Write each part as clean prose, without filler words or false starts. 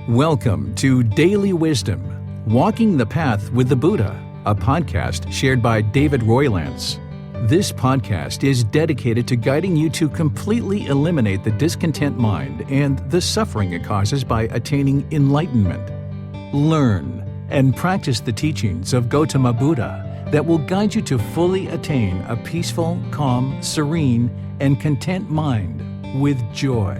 Welcome to Daily Wisdom, Walking the Path with the Buddha, a podcast shared by David Roylance. This podcast is dedicated to guiding you to completely eliminate the discontent mind and the suffering it causes by attaining enlightenment. Learn and practice the teachings of Gotama Buddha that will guide you to fully attain a peaceful, calm, serene, and content mind with joy.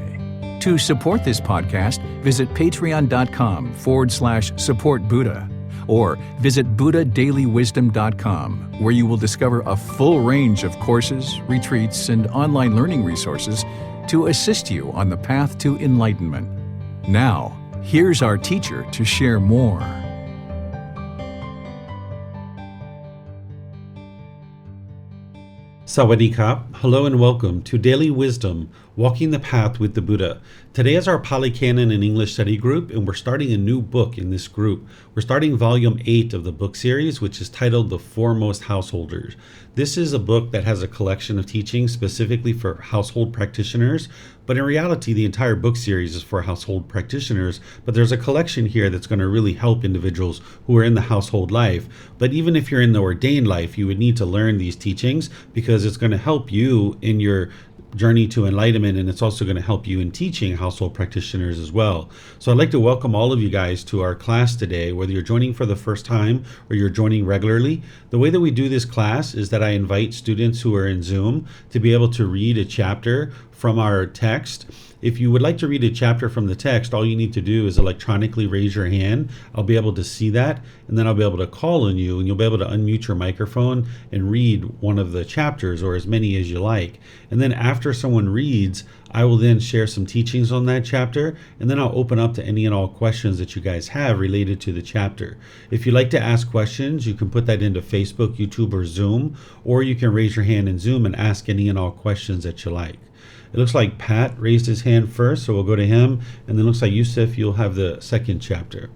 To support this podcast, visit patreon.com/support Buddha or visit buddhadailywisdom.com, where you will discover a full range of courses, retreats, and online learning resources to assist you on the path to enlightenment. Now, here's our teacher to share more. Sawadee Kap. Hello and welcome to Daily Wisdom, Walking the Path with the Buddha. Today is our Pali Canon and English study group, and we're starting a new book in this group. We're starting volume 8 of the book series, which is titled The Foremost Householders. This is a book that has a collection of teachings specifically for household practitioners, but in reality, the entire book series is for household practitioners, but there's a collection here that's going to really help individuals who are in the household life. But even if you're in the ordained life, you would need to learn these teachings because it's going to help you in your journey to enlightenment, and it's also going to help you in teaching household practitioners as well. So I'd like to welcome all of you guys to our class today, whether you're joining for the first time or you're joining regularly. The way that we do this class is that I invite students who are in Zoom to be able to read a chapter from our text. If you would like to read a chapter from the text, all you need to do is electronically raise your hand. I'll be able to see that, and then I'll be able to call on you, and you'll be able to unmute your microphone and read one of the chapters or as many as you like. And then after someone reads, I will then share some teachings on that chapter, and then I'll open up to any and all questions that you guys have related to the chapter. If you'd like to ask questions, you can put that into Facebook, YouTube, or Zoom, or you can raise your hand in Zoom and ask any and all questions that you like. It looks like Pat raised his hand first, so we'll go to him. And then it looks like Yusuf, you'll have the second chapter.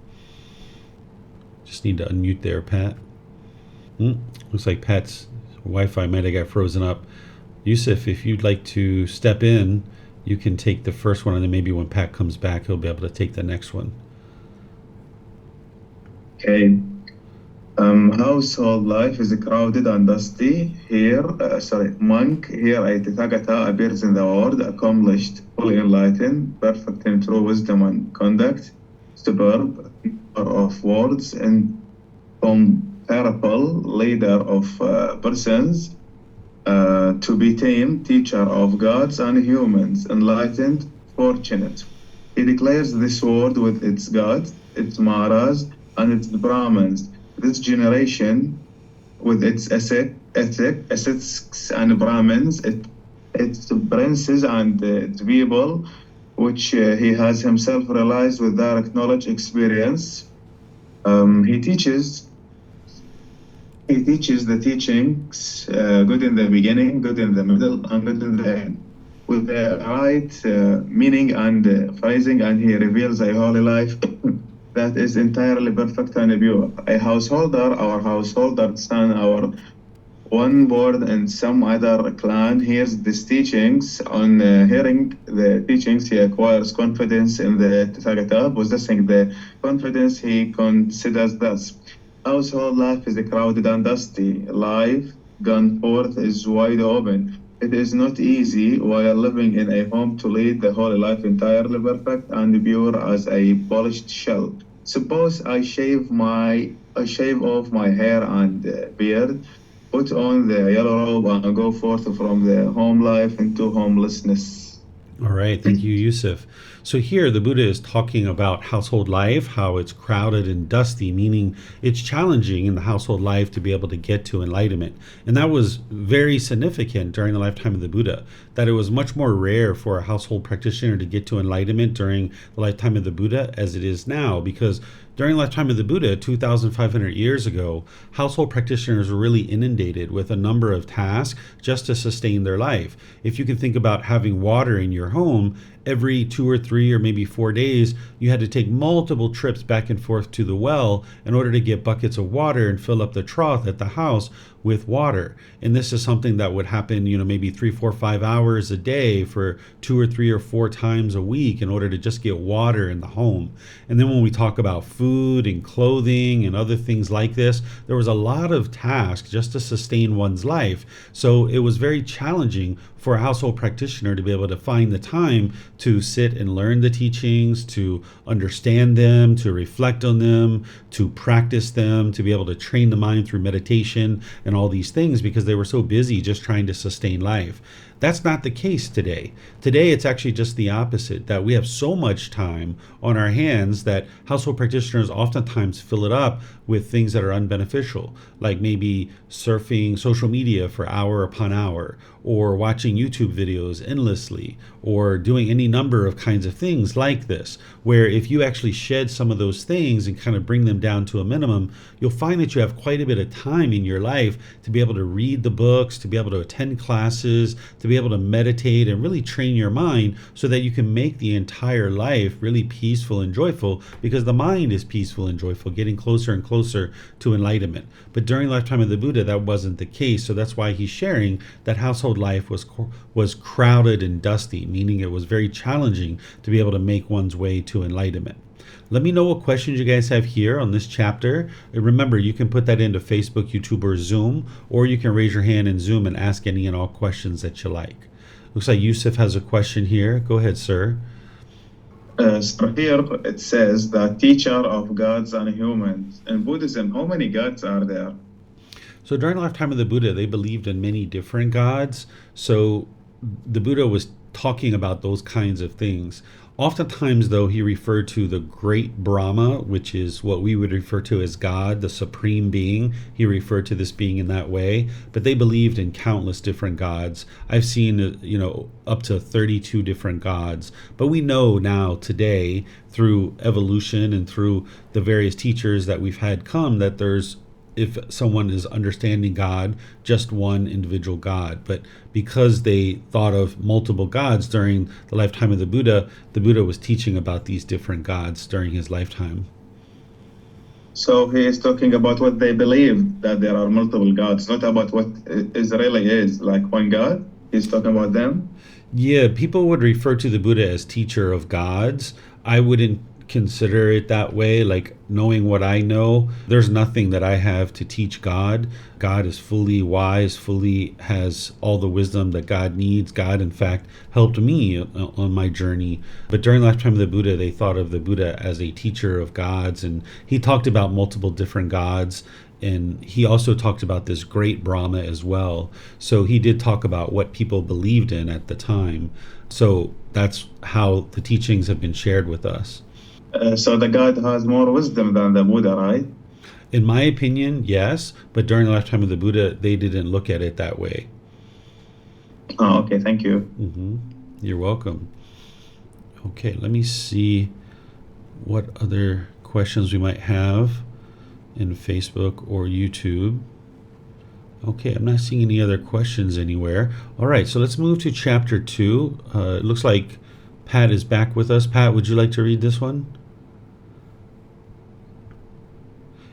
Just need to unmute there, Pat. Looks like Pat's Wi-Fi might have got frozen up. Yusuf, if you'd like to step in, you can take the first one, and then maybe when Pat comes back, he'll be able to take the next one. Okay. Household life is crowded and dusty. Monk, here a Tathagata appears in the world, accomplished, fully enlightened, perfect in true wisdom and conduct, superb, of words, incomparable, leader of persons, to be tamed, teacher of gods and humans, enlightened, fortunate. He declares this world with its gods, its maras, and its Brahmins. This generation, with its ascetics and Brahmins, its princes and its people, which he has himself realized with direct knowledge experience. He teaches the teachings, good in the beginning, good in the middle, and good in the end, with the right meaning and phrasing, and he reveals a holy life that is entirely perfect and pure. A householder, our householder son, our one born in some other clan, hears these teachings. On hearing the teachings, he acquires confidence in the Tathagata. Possessing the confidence, he considers thus: household life is crowded and dusty. Life gone forth is wide open. It is not easy while living in a home to lead the holy life entirely perfect and pure as a polished shell. Suppose I shave off my hair and beard, put on the yellow robe, and go forth from the home life into homelessness. All right, thank you, Yusuf. So here the Buddha is talking about household life, how it's crowded and dusty, meaning it's challenging in the household life to be able to get to enlightenment. And that was very significant during the lifetime of the Buddha, that it was much more rare for a household practitioner to get to enlightenment during the lifetime of the Buddha as it is now, because during the lifetime of the Buddha, 2,500 years ago, household practitioners were really inundated with a number of tasks just to sustain their life. If you can think about having water in your home, every 2 or 3 or maybe 4 days, you had to take multiple trips back and forth to the well in order to get buckets of water and fill up the trough at the house. with water. And this is something that would happen, maybe 3, 4, 5 hours a day for 2 or 3 or 4 times a week in order to just get water in the home. And then when we talk about food and clothing and other things like this, there was a lot of tasks just to sustain one's life. So it was very challenging for a household practitioner to be able to find the time to sit and learn the teachings, to understand them, to reflect on them, to practice them, to be able to train the mind through meditation and all these things, because they were so busy just trying to sustain life. That's not the case today. Today, it's actually just the opposite, that we have so much time on our hands that household practitioners oftentimes fill it up with things that are unbeneficial, like maybe surfing social media for hour upon hour, or watching YouTube videos endlessly, or doing any number of kinds of things like this, where if you actually shed some of those things and kind of bring them down to a minimum, you'll find that you have quite a bit of time in your life to be able to read the books, to be able to attend classes, to be able to meditate and really train your mind so that you can make the entire life really peaceful and joyful, because the mind is peaceful and joyful, getting closer and closer to enlightenment. But during the lifetime of the Buddha, that wasn't the case. So that's why he's sharing that household life was crowded and dusty, meaning it was very challenging to be able to make one's way to enlightenment. Let me know what questions you guys have here on this chapter. And remember, you can put that into Facebook, YouTube, or Zoom, or you can raise your hand in Zoom and ask any and all questions that you like. Looks like Yusuf has a question here. Go ahead, sir. So here it says the teacher of gods and humans. In Buddhism, how many gods are there? So during the lifetime of the Buddha, they believed in many different gods. So the Buddha was talking about those kinds of things. Oftentimes, though, he referred to the great Brahma, which is what we would refer to as God, the supreme being. He referred to this being in that way, but they believed in countless different gods. I've seen, up to 32 different gods, but we know now today through evolution and through the various teachers that we've had come that there's, if someone is understanding God, just one individual God. But because they thought of multiple gods during the lifetime of the Buddha was teaching about these different gods during his lifetime. So he is talking about what they believe, that there are multiple gods, not about what is really is, like one God. He's talking about them. Yeah, people would refer to the Buddha as teacher of gods. I wouldn't consider it that way. Like, knowing what I know, there's nothing that I have to teach God. God is fully wise, fully has all the wisdom that God needs. God, in fact, helped me on my journey. But during the lifetime of the Buddha, they thought of the Buddha as a teacher of gods, and he talked about multiple different gods. And he also talked about this great Brahma as well. So he did talk about what people believed in at the time. So that's how the teachings have been shared with us. So the God has more wisdom than the Buddha, right? In my opinion, yes. But during the lifetime of the Buddha, they didn't look at it that way. Oh, okay. Thank you. Mm-hmm. You're welcome. Okay, let me see what other questions we might have in Facebook or YouTube. Okay, I'm not seeing any other questions anywhere. All right, so let's move to chapter 2. It looks like Pat is back with us. Pat, would you like to read this one?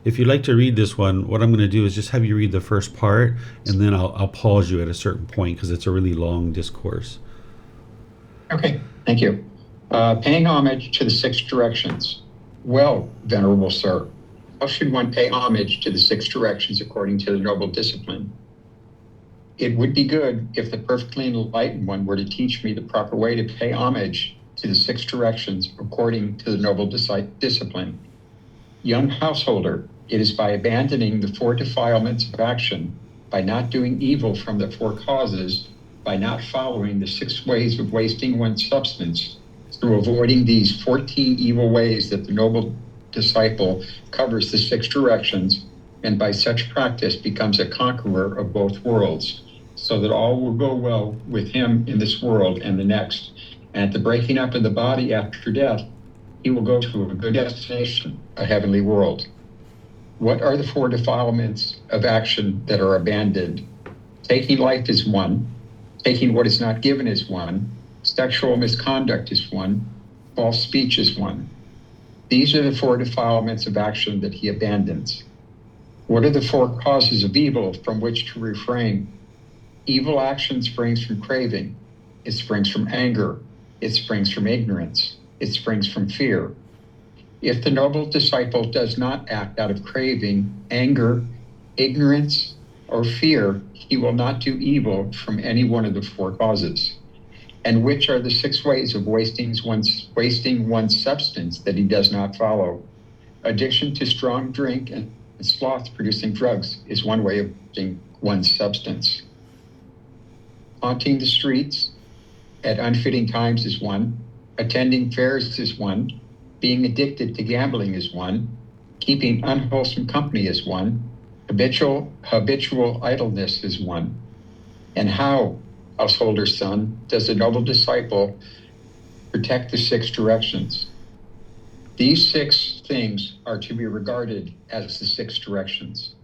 If you'd like to read this one, what I'm going to do is just have you read the first part, and then I'll pause you at a certain point because it's a really long discourse. Okay, thank you. Paying homage to the 6 directions. Well, Venerable Sir, how should one pay homage to the 6 directions according to the Noble Discipline? It would be good if the perfectly enlightened one were to teach me the proper way to pay homage to the 6 directions according to the Noble Discipline. Young householder, it is by abandoning the 4 defilements of action, by not doing evil from the 4 causes, by not following the 6 ways of wasting one's substance, through avoiding these 14 evil ways that the noble disciple covers the 6 directions, and by such practice becomes a conqueror of both worlds, so that all will go well with him in this world and the next. And at the breaking up of the body after death, he will go to a good destination, a heavenly world. What are the 4 defilements of action that are abandoned? Taking life is 1. Taking what is not given is 1. Sexual misconduct is 1. False speech is 1. These are the 4 defilements of action that he abandons. What are the four causes of evil from which to refrain? Evil action springs from craving. It springs from anger. It springs from ignorance. It springs from fear. If the noble disciple does not act out of craving, anger, ignorance, or fear, he will not do evil from any one of the four causes. And which are the 6 ways of wasting one's substance that he does not follow? Addiction to strong drink and sloth-producing drugs is one way of wasting one's substance. Haunting the streets at unfitting times is one. Attending fairs is one. Being addicted to gambling is one. Keeping unwholesome company is one. Habitual idleness is one. And how, householder son, does the noble disciple protect the 6 directions? These 6 things are to be regarded as the 6 directions.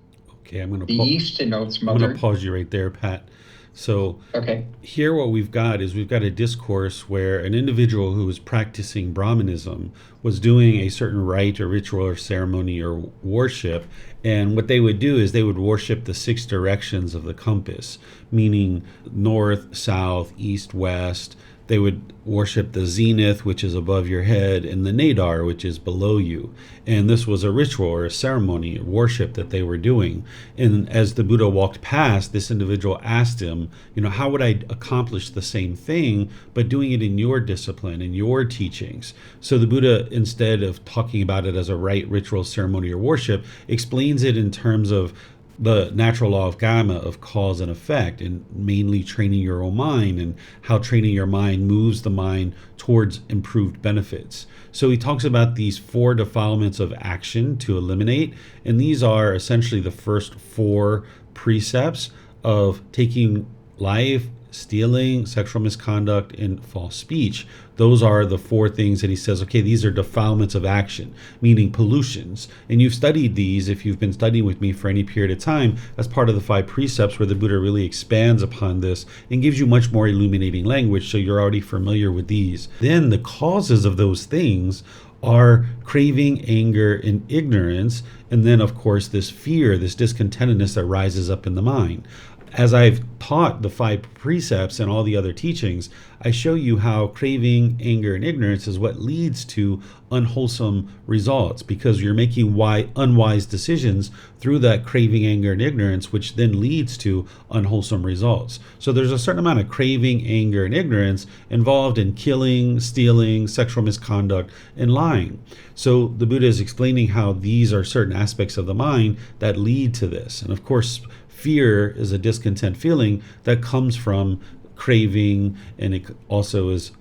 Okay, I'm going The east denotes to mother. pause you right there, Pat. So Okay. here what we've got a discourse where an individual who was practicing Brahmanism was doing a certain rite or ritual or ceremony or worship. And what they would do is they would worship the 6 directions of the compass, meaning north, south, east, west. They would worship the zenith, which is above your head, and the nadar, which is below you. And this was a ritual or a ceremony, a worship that they were doing. And as the Buddha walked past, this individual asked him, how would I accomplish the same thing, but doing it in your discipline, in your teachings? So the Buddha, instead of talking about it as a rite, ritual, ceremony, or worship, explains it in terms of the natural law of dhamma, of cause and effect, and mainly training your own mind and how training your mind moves the mind towards improved benefits. So he talks about these 4 defilements of action to eliminate, and these are essentially the first 4 precepts of taking life, stealing, sexual misconduct, and false speech. Those are the 4 things that he says, okay, these are defilements of action, meaning pollutions. And you've studied these, if you've been studying with me for any period of time, as part of the 5 precepts where the Buddha really expands upon this and gives you much more illuminating language, so you're already familiar with these. Then the causes of those things are craving, anger, and ignorance, and then of course this fear, this discontentedness that rises up in the mind. As I've taught the 5 precepts and all the other teachings, I show you how craving, anger, and ignorance is what leads to unwholesome results, because you're making unwise decisions through that craving, anger, and ignorance, which then leads to unwholesome results. So there's a certain amount of craving, anger, and ignorance involved in killing, stealing, sexual misconduct, and lying. So the Buddha is explaining how these are certain aspects of the mind that lead to this. And of course, fear is a discontent feeling that comes from craving, and it also is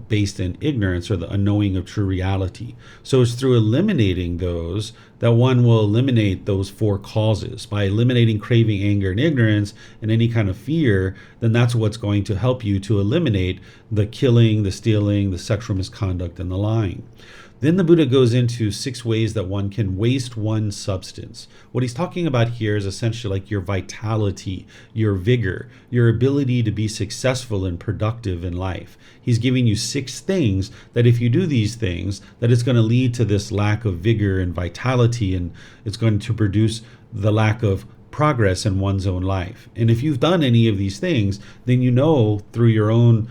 based in ignorance or the unknowing of true reality. So it's through eliminating those that one will eliminate those 4 causes. By eliminating craving, anger, and ignorance and any kind of fear, then that's what's going to help you to eliminate the killing, the stealing, the sexual misconduct, and the lying. Then the Buddha goes into 6 ways that one can waste one's substance. What he's talking about here is essentially like your vitality, your vigor, your ability to be successful and productive in life. He's giving you 6 things that if you do these things, that it's going to lead to this lack of vigor and vitality, and it's going to produce the lack of progress in one's own life. And if you've done any of these things, then you know through your own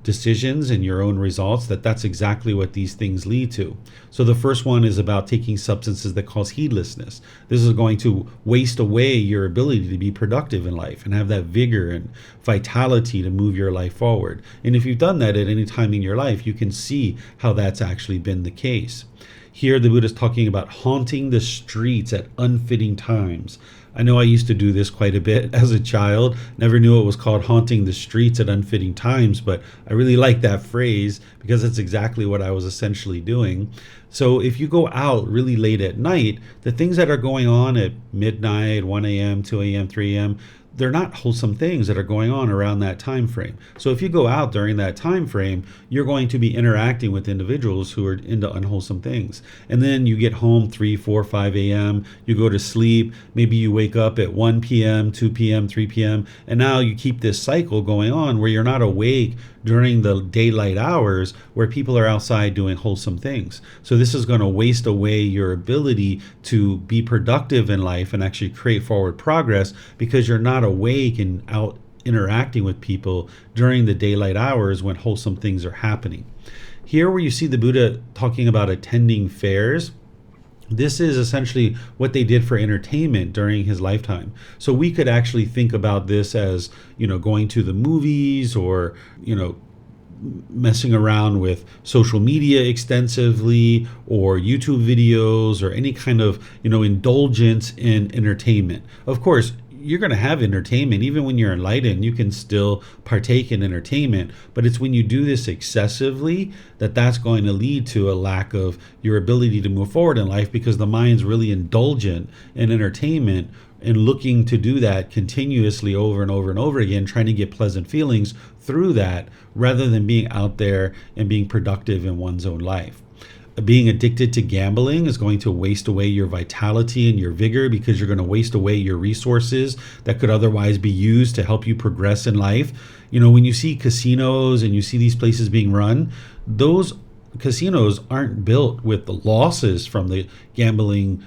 decisions and your own results that that's exactly what these things lead to. So the first one is about taking substances that cause heedlessness. This is going to waste away your ability to be productive in life and have that vigor and vitality to move your life forward. And if you've done that at any time in your life, you can see how that's actually been the case. Here the Buddha is talking about haunting the streets at unfitting times. I know I used to do this quite a bit as a child. Never knew it was called haunting the streets at unfitting times, but I really like that phrase because it's exactly what I was essentially doing. So if you go out really late at night, the things that are going on at midnight, 1 a.m., 2 a.m., 3 a.m., they're not wholesome things that are going on around that time frame. So if you go out during that time frame, you're going to be interacting with individuals who are into unwholesome things. And then you get home 3, 4, 5 a.m., you go to sleep, maybe you wake up at 1 p.m., 2 p.m., 3 p.m., and now you keep this cycle going on where you're not awake during the daylight hours where people are outside doing wholesome things. So this is going to waste away your ability to be productive in life and actually create forward progress, because you're not awake and out interacting with people during the daylight hours when wholesome things are happening. Here where you see the Buddha talking about attending fairs, this is essentially what they did for entertainment during his lifetime. So we could actually think about this as, going to the movies, or, messing around with social media extensively, or YouTube videos, or any kind of, indulgence in entertainment. Of course, you're going to have entertainment. Even when you're enlightened, you can still partake in entertainment, but it's when you do this excessively that's going to lead to a lack of your ability to move forward in life, because the mind's really indulgent in entertainment and looking to do that continuously over and over and over again, trying to get pleasant feelings through that, rather than being out there and being productive in one's own life. Being addicted to gambling is going to waste away your vitality and your vigor, because you're going to waste away your resources that could otherwise be used to help you progress in life. When you see casinos and you see these places being run, those casinos aren't built with the losses from the gambling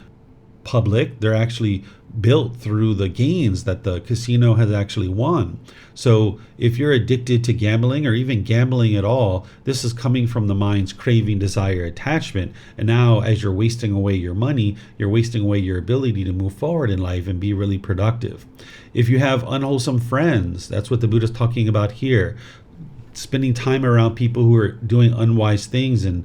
public. They're actually built through the gains that the casino has actually won. So if you're addicted to gambling, or even gambling at all, this is coming from the mind's craving, desire, attachment. And now as you're wasting away your money, you're wasting away your ability to move forward in life and be really productive. If you have unwholesome friends, that's what the Buddha's talking about here. Spending time around people who are doing unwise things and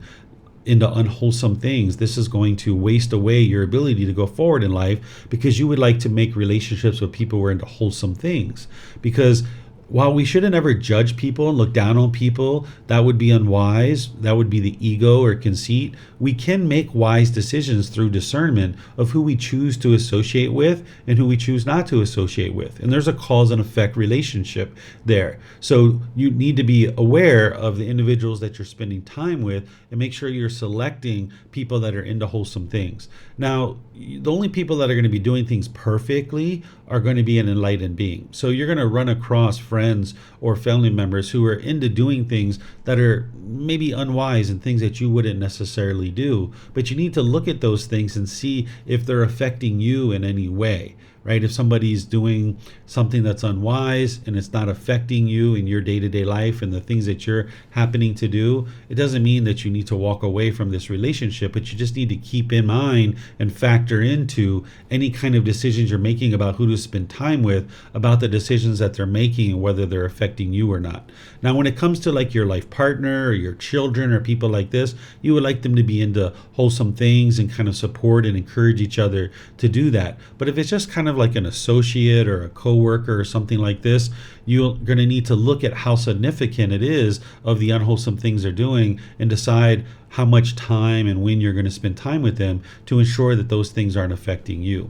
into unwholesome things, this is going to waste away your ability to go forward in life, because you would like to make relationships with people who are into wholesome things. Because while we shouldn't ever judge people and look down on people, that would be unwise. That would be the ego or conceit. We can make wise decisions through discernment of who we choose to associate with and who we choose not to associate with. And there's a cause and effect relationship there. So you need to be aware of the individuals that you're spending time with, and make sure you're selecting people that are into wholesome things. Now, the only people that are going to be doing things perfectly are going to be an enlightened being. So you're going to run across friends or family members who are into doing things that are maybe unwise and things that you wouldn't necessarily do. But you need to look at those things and see if they're affecting you in any way. Right? If somebody's doing something that's unwise and it's not affecting you in your day-to-day life and the things that you're happening to do, it doesn't mean that you need to walk away from this relationship, but you just need to keep in mind and factor into any kind of decisions you're making about who to spend time with, about the decisions that they're making and whether they're affecting you or not. Now, when it comes to like your life partner or your children or people like this, you would like them to be into wholesome things and kind of support and encourage each other to do that. But if it's just kind of like an associate or a coworker or something like this, you're going to need to look at how significant it is of the unwholesome things they're doing, and decide how much time and when you're going to spend time with them to ensure that those things aren't affecting you.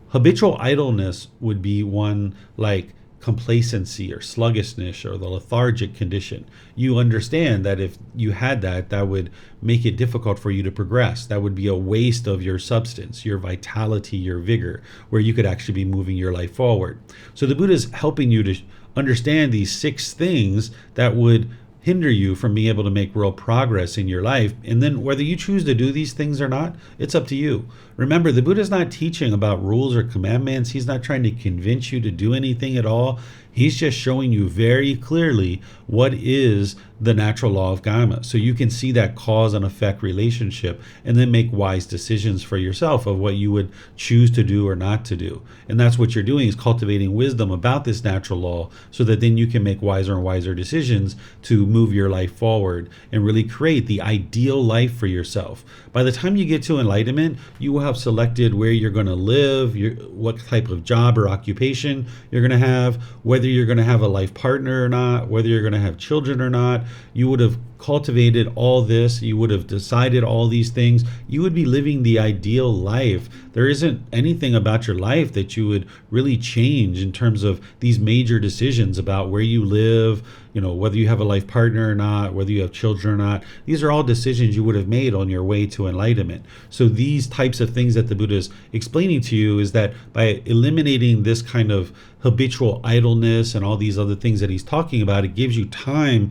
Habitual idleness would be one like complacency or sluggishness or the lethargic condition. You understand that if you had that, that would make it difficult for you to progress. That would be a waste of your substance, your vitality, your vigor, where you could actually be moving your life forward. So the Buddha is helping you to understand these 6 things that would hinder you from being able to make real progress in your life. And then whether you choose to do these things or not, it's up to you. Remember, the Buddha is not teaching about rules or commandments. He's not trying to convince you to do anything at all. He's just showing you very clearly what is the natural law of dhamma. So you can see that cause and effect relationship and then make wise decisions for yourself of what you would choose to do or not to do. And that's what you're doing, is cultivating wisdom about this natural law, so that then you can make wiser and wiser decisions to move your life forward and really create the ideal life for yourself. By the time you get to enlightenment, you will have selected where you're going to live, what type of job or occupation you're going to have, whether you're going to have a life partner or not, whether you're going to have children or not. You would have cultivated all this, you would have decided all these things, you would be living the ideal life. There isn't anything about your life that you would really change in terms of these major decisions about where you live, whether you have a life partner or not, whether you have children or not. These are all decisions you would have made on your way to enlightenment. So these types of things that the Buddha is explaining to you is that by eliminating this kind of habitual idleness and all these other things that he's talking about, it gives you time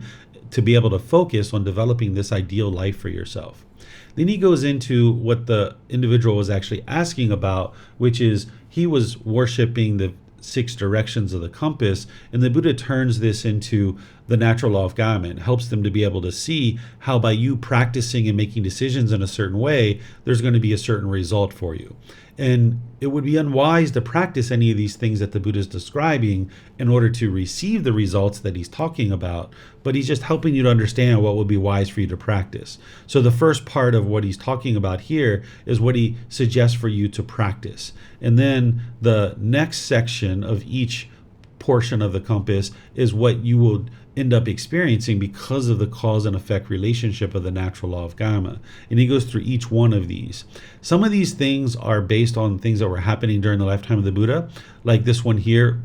to be able to focus on developing this ideal life for yourself. Then he goes into what the individual was actually asking about, which is he was worshiping the 6 directions of the compass, and the Buddha turns this into the natural law of karma and helps them to be able to see how by you practicing and making decisions in a certain way, there's going to be a certain result for you. And it would be unwise to practice any of these things that the Buddha is describing in order to receive the results that he's talking about, but he's just helping you to understand what would be wise for you to practice. So the first part of what he's talking about here is what he suggests for you to practice. And then the next section of each portion of the compass is what you will end up experiencing because of the cause and effect relationship of the natural law of karma. And he goes through each one of these. Some of these things are based on things that were happening during the lifetime of the Buddha, like this one here,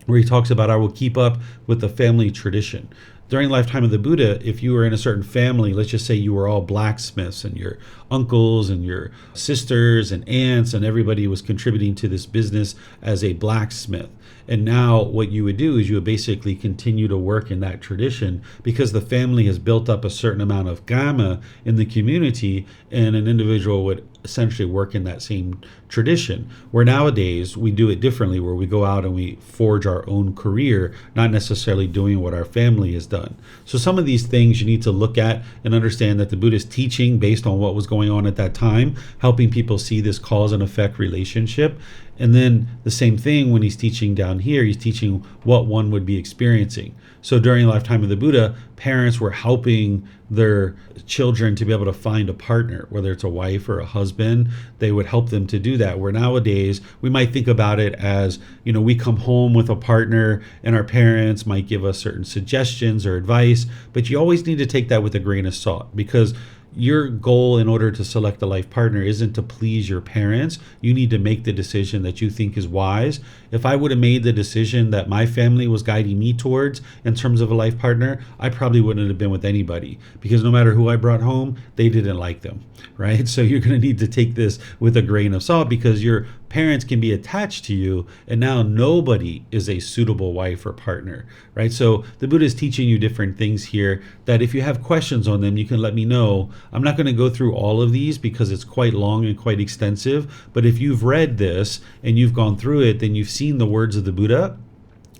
where he talks about, I will keep up with the family tradition. During the lifetime of the Buddha, if you were in a certain family, let's just say you were all blacksmiths and your uncles and your sisters and aunts and everybody was contributing to this business as a blacksmith. And now what you would do is you would basically continue to work in that tradition because the family has built up a certain amount of karma in the community, and an individual would essentially work in that same tradition. Where nowadays we do it differently, where we go out and we forge our own career, not necessarily doing what our family has done. So some of these things you need to look at and understand that the Buddha is teaching based on what was going on at that time, helping people see this cause and effect relationship. And then the same thing when he's teaching down here, he's teaching what one would be experiencing. So during the lifetime of the Buddha, parents were helping their children to be able to find a partner, whether it's a wife or a husband. They would help them to do that. Where nowadays we might think about it as, we come home with a partner and our parents might give us certain suggestions or advice, but you always need to take that with a grain of salt, because your goal in order to select a life partner isn't to please your parents. You need to make the decision that you think is wise. If I would have made the decision that my family was guiding me towards in terms of a life partner, I probably wouldn't have been with anybody, because no matter who I brought home, they didn't like them, right? So you're going to need to take this with a grain of salt, because your parents can be attached to you, and now nobody is a suitable wife or partner, right? So the Buddha is teaching you different things here that if you have questions on them, you can let me know. I'm not going to go through all of these because it's quite long and quite extensive, but if you've read this and you've gone through it, then you've seen the words of the Buddha.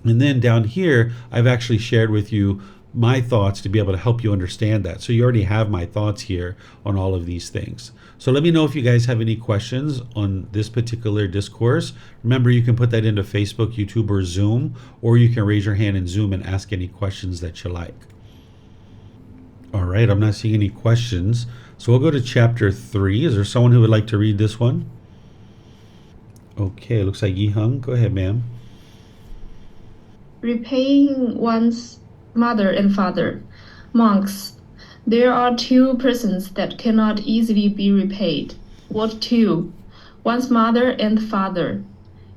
And then down here, I've actually shared with you my thoughts to be able to help you understand that. So you already have my thoughts here on all of these things. So let me know if you guys have any questions on this particular discourse. Remember, you can put that into Facebook, YouTube, or Zoom, or you can raise your hand in Zoom and ask any questions that you like. All right, I'm not seeing any questions. So we'll go to chapter 3. Is there someone who would like to read this one? Okay, looks like Yi-Hung. Go ahead, ma'am. Repaying one's mother and father. Monks, there are 2 persons that cannot easily be repaid. What 2? One's mother and father.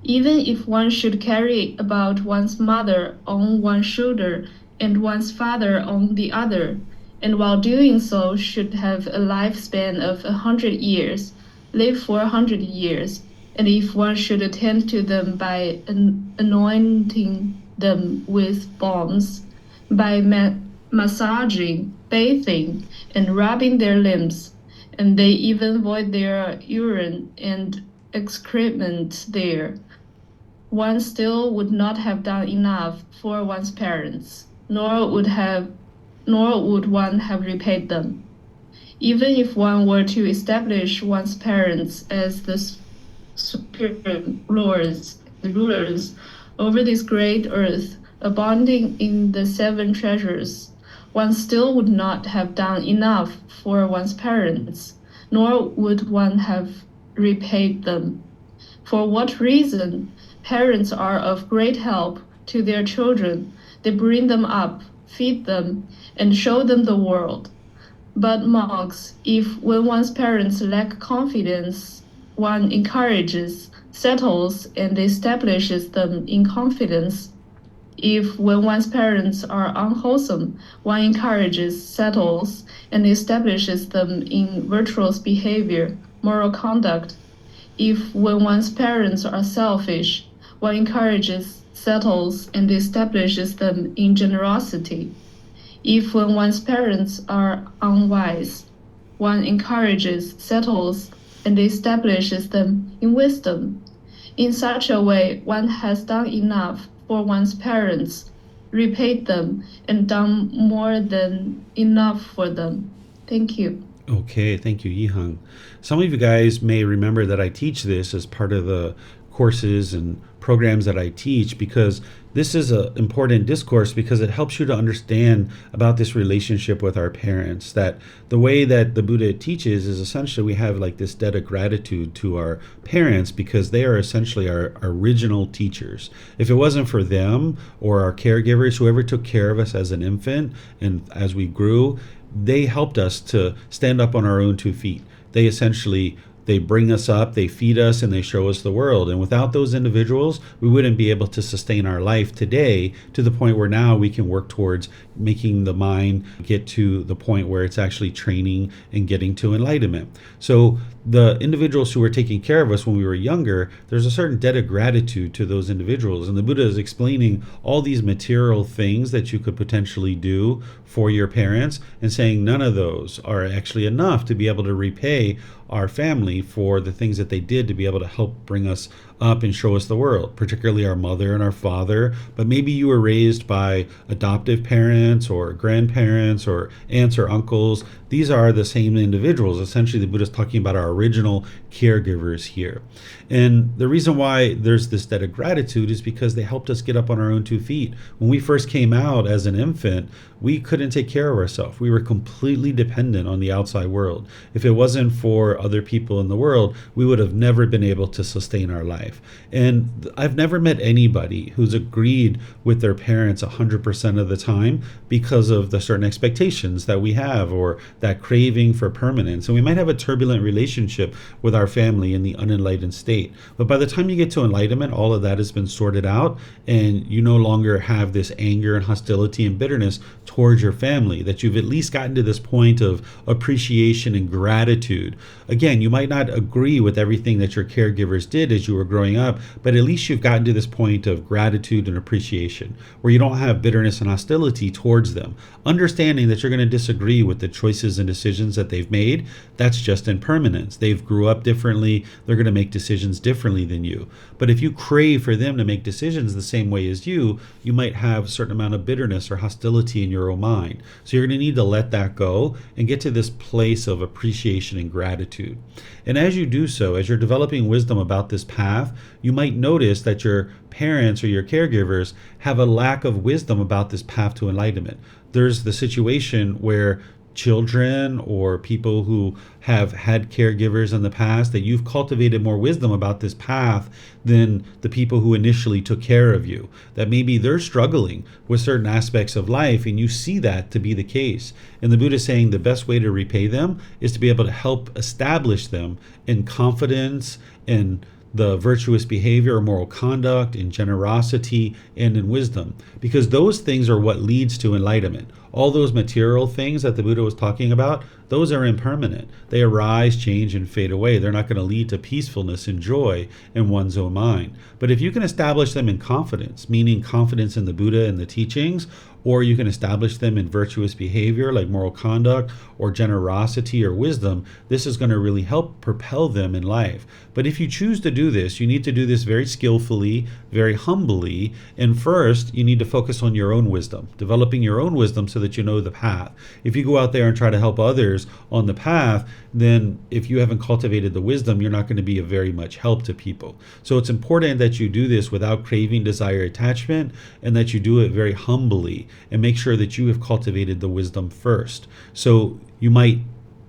Even if one should carry about one's mother on one shoulder and one's father on the other, and while doing so should have a lifespan of 100 years, live for 100 years, and if one should attend to them by anointing them with balms, by massaging, bathing, and rubbing their limbs, and they even void their urine and excrement there, one still would not have done enough for one's parents, nor would one have repaid them. Even if one were to establish one's parents as the superior lords, the rulers over this great earth, abounding in the 7 treasures, one still would not have done enough for one's parents, nor would one have repaid them. For what reason? Parents are of great help to their children. They bring them up, feed them, and show them the world. But monks, if when one's parents lack confidence, one encourages, settles, and establishes them in confidence. If when one's parents are unwholesome, one encourages, settles, and establishes them in virtuous behavior, moral conduct. If when one's parents are selfish, one encourages, settles, and establishes them in generosity. If when one's parents are unwise, one encourages, settles, and establishes them in wisdom. In such a way, one has done enough for one's parents, repaid them, and done more than enough for them. Thank you. Okay, thank you, Yihang. Some of you guys may remember that I teach this as part of the courses and programs that I teach, because this is an important discourse, because it helps you to understand about this relationship with our parents. That the way that the Buddha teaches is essentially we have like this debt of gratitude to our parents, because they are essentially our original teachers. If it wasn't for them or our caregivers, whoever took care of us as an infant and as we grew, they helped us to stand up on our own 2 feet. They bring us up, they feed us, and they show us the world. And without those individuals, we wouldn't be able to sustain our life today to the point where now we can work towards making the mind get to the point where it's actually training and getting to enlightenment. So the individuals who were taking care of us when we were younger, there's a certain debt of gratitude to those individuals. And the Buddha is explaining all these material things that you could potentially do for your parents and saying none of those are actually enough to be able to repay our family for the things that they did to be able to help bring us up and show us the world, particularly our mother and our father. But maybe you were raised by adoptive parents or grandparents or aunts or uncles. These are the same individuals. Essentially, the Buddha is talking about our original caregivers here. And the reason why there's this debt of gratitude is because they helped us get up on our own 2 feet. When we first came out as an infant, we couldn't take care of ourselves. We were completely dependent on the outside world. If it wasn't for other people in the world, we would have never been able to sustain our life. And I've never met anybody who's agreed with their parents 100% of the time because of the certain expectations that we have or that craving for permanence. And we might have a turbulent relationship with our family in the unenlightened state. But by the time you get to enlightenment, all of that has been sorted out, and you no longer have this anger and hostility and bitterness towards your family, that you've at least gotten to this point of appreciation and gratitude. Again, you might not agree with everything that your caregivers did as you were growing up, but at least you've gotten to this point of gratitude and appreciation where you don't have bitterness and hostility towards them. Understanding that you're going to disagree with the choices and decisions that they've made, that's just impermanence. They've grew up differently, they're going to make decisions differently than you. But if you crave for them to make decisions the same way as you might have a certain amount of bitterness or hostility in your own mind. So you're going to need to let that go and get to this place of appreciation and gratitude. And as you do so, as you're developing wisdom about this path, you might notice that your parents or your caregivers have a lack of wisdom about this path to enlightenment. There's the situation where children or people who have had caregivers in the past, that you've cultivated more wisdom about this path than the people who initially took care of you, that maybe they're struggling with certain aspects of life and you see that to be the case. And the Buddha is saying the best way to repay them is to be able to help establish them in confidence and the virtuous behavior, moral conduct, in generosity, and in wisdom, because those things are what leads to enlightenment. All those material things that the Buddha was talking about, those are impermanent. They arise, change, and fade away. They're not going to lead to peacefulness and joy in one's own mind. But if you can establish them in confidence, meaning confidence in the Buddha and the teachings, or you can establish them in virtuous behavior like moral conduct or generosity or wisdom, this is going to really help propel them in life. But if you choose to do this, you need to do this very skillfully, very humbly, and first you need to focus on your own wisdom, developing your own wisdom so that you know the path. If you go out there and try to help others on the path, then if you haven't cultivated the wisdom, you're not going to be of very much help to people. So it's important that you do this without craving, desire, attachment, and that you do it very humbly and make sure that you have cultivated the wisdom first. So you might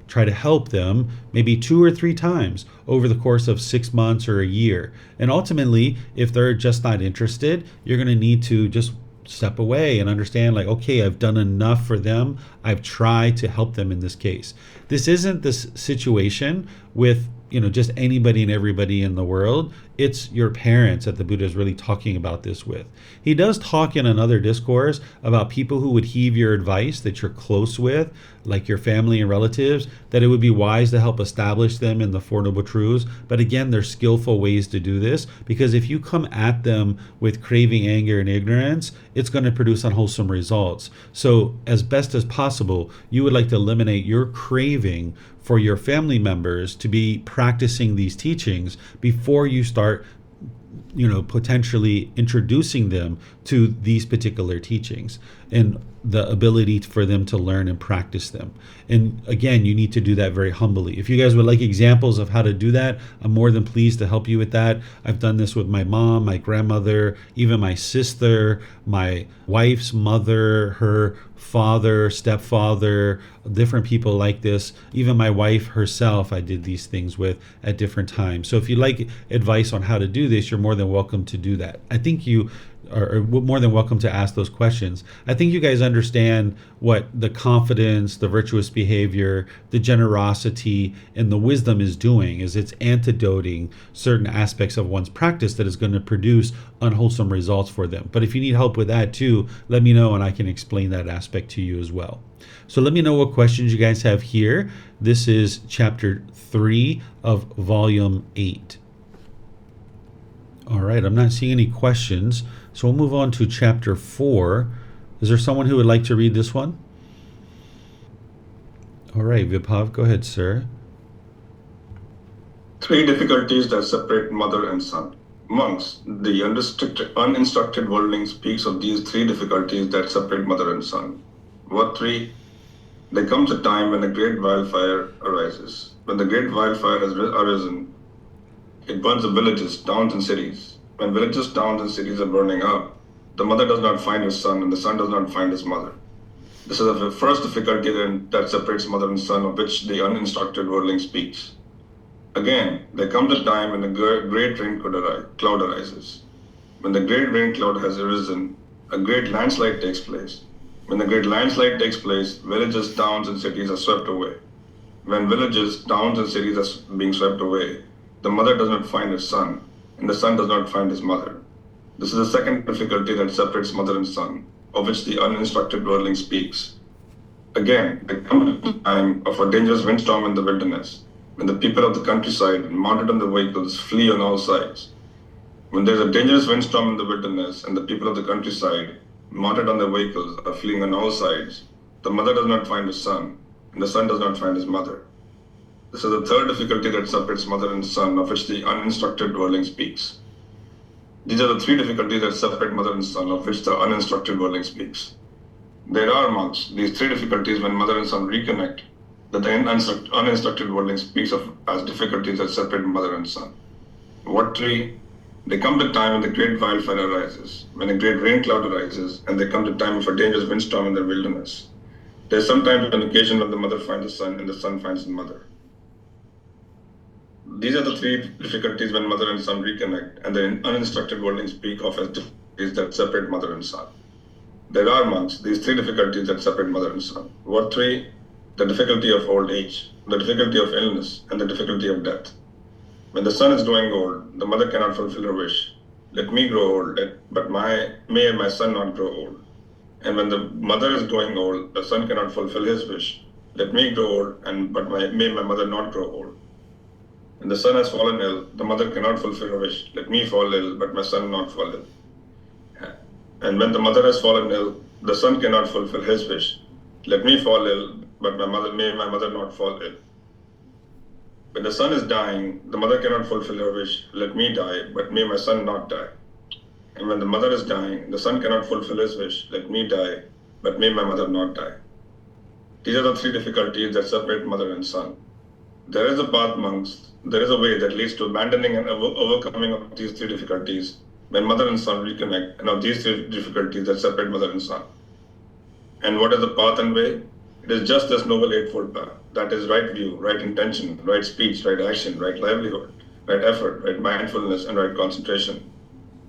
try to help them maybe 2 or 3 times over the course of 6 months or a year. And ultimately, if they're just not interested, you're going to need to just step away and understand, like, okay, I've done enough for them. I've tried to help them in this case. This isn't this situation with, just anybody and everybody in the world. It's your parents that the Buddha is really talking about this with. He does talk in another discourse about people who would heed your advice that you're close with, like your family and relatives, that it would be wise to help establish them in the Four Noble Truths. But again, there's skillful ways to do this, because if you come at them with craving, anger, and ignorance, it's going to produce unwholesome results. So as best as possible, you would like to eliminate your craving for your family members to be practicing these teachings before you start potentially introducing them to these particular teachings and the ability for them to learn and practice them. And again, you need to do that very humbly. If you guys would like examples of how to do that, I'm more than pleased to help you with that. I've done this with my mom, my grandmother, even my sister, my wife's mother, her father, stepfather, different people like this. Even my wife herself, I did these things with at different times. So if you'd like advice on how to do this, you're more than welcome to do that. I think you are more than welcome to ask those questions. I think you guys understand what the confidence, the virtuous behavior, the generosity, and the wisdom is doing. Is it's antidoting certain aspects of one's practice that is going to produce unwholesome results for them. But if you need help with that too, let me know and I can explain that aspect to you as well. So let me know what questions you guys have here. This is chapter 3 of volume 8. All right, I'm not seeing any questions, so we'll move on to chapter 4. Is there someone who would like to read this one? All right, Vibhav, go ahead, sir. 3 difficulties that separate mother and son. Monks, the uninstructed worldling speaks of these 3 difficulties that separate mother and son. What 3? There comes a time when a great wildfire arises. When the great wildfire has arisen, it burns the villages, towns, and cities. When villages, towns, and cities are burning up, the mother does not find her son, and the son does not find his mother. This is the first difficulty that separates mother and son, of which the uninstructed worldling speaks. Again, there comes a time when a great rain cloud arises. When the great rain cloud has arisen, a great landslide takes place. When the great landslide takes place, villages, towns, and cities are swept away. When villages, towns, and cities are being swept away, the mother does not find her son, and the son does not find his mother. This is the second difficulty that separates mother and son, of which the uninstructed worldling speaks. Again, there comes a time of a dangerous windstorm in the wilderness, when the people of the countryside, mounted on the vehicles, flee on all sides. When there is a dangerous windstorm in the wilderness, and the people of the countryside, mounted on their vehicles, are fleeing on all sides, the mother does not find his son, and the son does not find his mother. This is the third difficulty that separates mother and son, of which the uninstructed worldling speaks. These are the 3 difficulties that separate mother and son, of which the uninstructed worldling speaks. There are, monks, these 3 difficulties when mother and son reconnect, that the uninstructed worldling speaks of as difficulties that separate mother and son. What 3? There comes a time when the great wildfire arises, when a great rain cloud arises, and there comes a time of a dangerous windstorm in the wilderness. There is sometimes an occasion when the mother finds the son, and the son finds the mother. These are the 3 difficulties when mother and son reconnect, and the uninstructed worldling speak of as difficulties that separate mother and son. There are, monks, these 3 difficulties that separate mother and son. What 3? The difficulty of old age, the difficulty of illness, and the difficulty of death. When the son is growing old, the mother cannot fulfill her wish. Let me grow old, but may my son not grow old. And when the mother is growing old, the son cannot fulfill his wish. Let me grow old, but may my mother not grow old. When the son has fallen ill, the mother cannot fulfill her wish. Let me fall ill, but my son not fall ill. And when the mother has fallen ill, the son cannot fulfill his wish. Let me fall ill, but may my mother not fall ill. When the son is dying, the mother cannot fulfill her wish. Let me die, but may my son not die. And when the mother is dying, the son cannot fulfill his wish. Let me die, but may my mother not die. These are the 3 difficulties that separate mother and son. There is a path, monks. There is a way that leads to abandoning and overcoming of these 3 difficulties when mother and son reconnect, and of these 3 difficulties that separate mother and son. And what is the path and way? It is just this noble eightfold path. That is right view, right intention, right speech, right action, right livelihood, right effort, right mindfulness, and right concentration.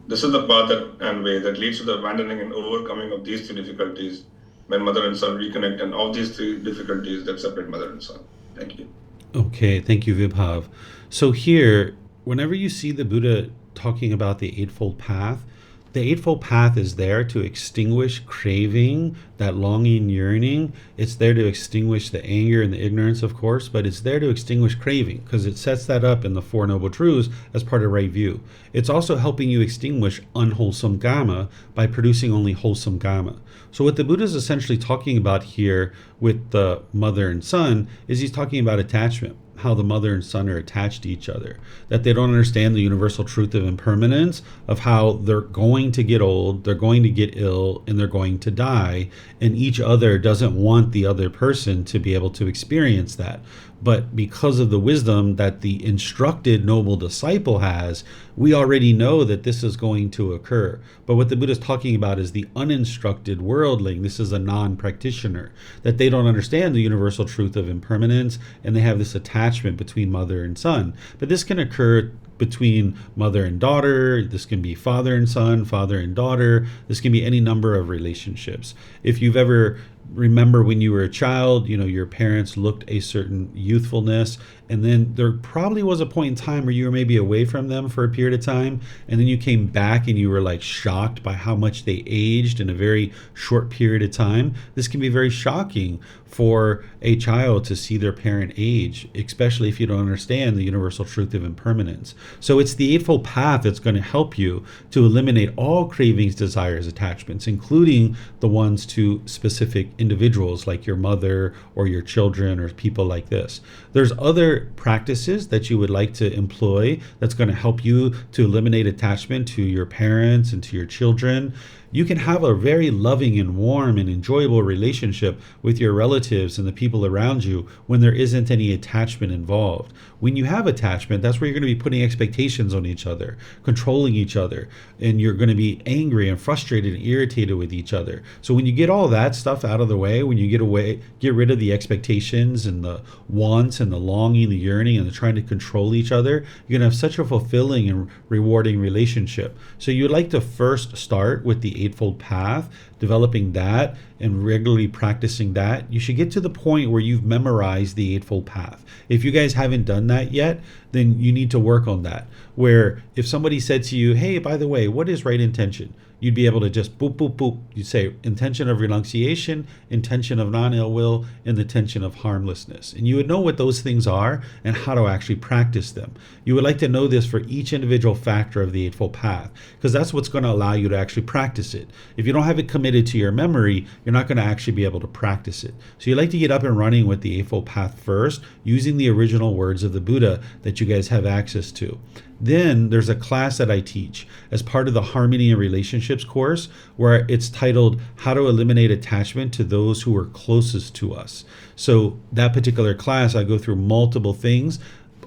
This is the path and way that leads to the abandoning and overcoming of these three difficulties when mother and son reconnect, and of these three difficulties that separate mother and son. Thank you. Okay, thank you, Vibhav. So here, whenever you see the Buddha talking about the Eightfold Path, the Eightfold Path is there to extinguish craving, that longing, yearning. It's there to extinguish the anger and the ignorance, of course, but it's there to extinguish craving because it sets that up in the Four Noble Truths as part of right view. It's also helping you extinguish unwholesome Dhamma by producing only wholesome Dhamma. So what the Buddha is essentially talking about here with the mother and son is he's talking about attachment, how the mother and son are attached to each other, that they don't understand the universal truth of impermanence, of how they're going to get old, they're going to get ill, and they're going to die, and each other doesn't want the other person to be able to experience that. But because of the wisdom that the instructed noble disciple has, we already know that this is going to occur. But what the Buddha is talking about is the uninstructed worldling. This is a non-practitioner, that they don't understand the universal truth of impermanence, and they have this attachment between mother and son. But this can occur between mother and daughter. This can be father and son, father and daughter. This can be any number of relationships. If you've ever remember when you were a child, your parents looked a certain youthfulness, and then there probably was a point in time where you were maybe away from them for a period of time, and then you came back and you were like shocked by how much they aged in a very short period of time. This can be very shocking for a child to see their parent age, especially if you don't understand the universal truth of impermanence. So it's the Eightfold Path that's going to help you to eliminate all cravings, desires, attachments, including the ones to specific individuals like your mother or your children or people like this. There's other practices that you would like to employ that's going to help you to eliminate attachment to your parents and to your children. You can have a very loving and warm and enjoyable relationship with your relatives and the people around you when there isn't any attachment involved. When you have attachment, that's where you're going to be putting expectations on each other, controlling each other, and you're going to be angry and frustrated and irritated with each other. So when you get all that stuff out of the way, when you get rid of the expectations and the wants and the longing, the yearning, and the trying to control each other, you're going to have such a fulfilling and rewarding relationship. So you'd like to first start with the Eightfold Path, developing that and regularly practicing that. You should get to the point where you've memorized the Eightfold Path. If you guys haven't done that yet, then you need to work on that. Where if somebody said to you, hey, by the way, what is right intention? You'd be able to just boop, boop, boop. You'd say intention of renunciation, intention of non-ill will, and the intention of harmlessness. And you would know what those things are and how to actually practice them. You would like to know this for each individual factor of the Eightfold Path, because that's what's going to allow you to actually practice it. If you don't have it committed to your memory, you're not going to actually be able to practice it. So you like to get up and running with the Eightfold Path first, using the original words of the Buddha that you guys have access to. Then there's a class that I teach as part of the Harmony and Relationships course, where it's titled How to Eliminate Attachment to Those Who Are Closest to Us. So that particular class, I go through multiple things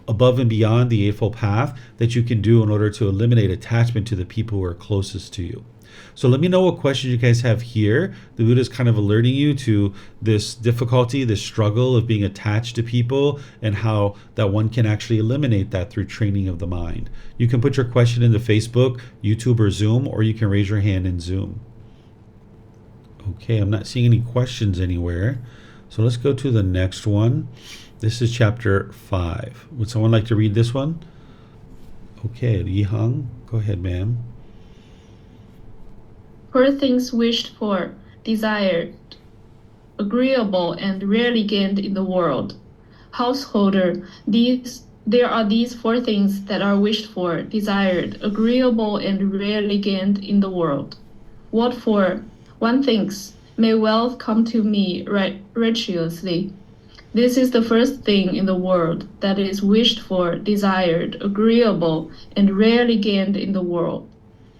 above and beyond the Eightfold Path that you can do in order to eliminate attachment to the people who are closest to you. So let me know what questions you guys have here. The Buddha is kind of alerting you to this difficulty, this struggle of being attached to people, and how that one can actually eliminate that through training of the mind. You can put your question into Facebook, YouTube, or Zoom, or you can raise your hand in Zoom. Okay, I'm not seeing any questions anywhere. So let's go to the next one. This is chapter 5. Would someone like to read this one? Okay, Li Hang, go ahead, ma'am. For things wished for, desired, agreeable, and rarely gained in the world. Householder, there are these four things that are wished for, desired, agreeable, and rarely gained in the world. What for? One thinks, may wealth come to me righteously. This is the first thing in the world that is wished for, desired, agreeable, and rarely gained in the world.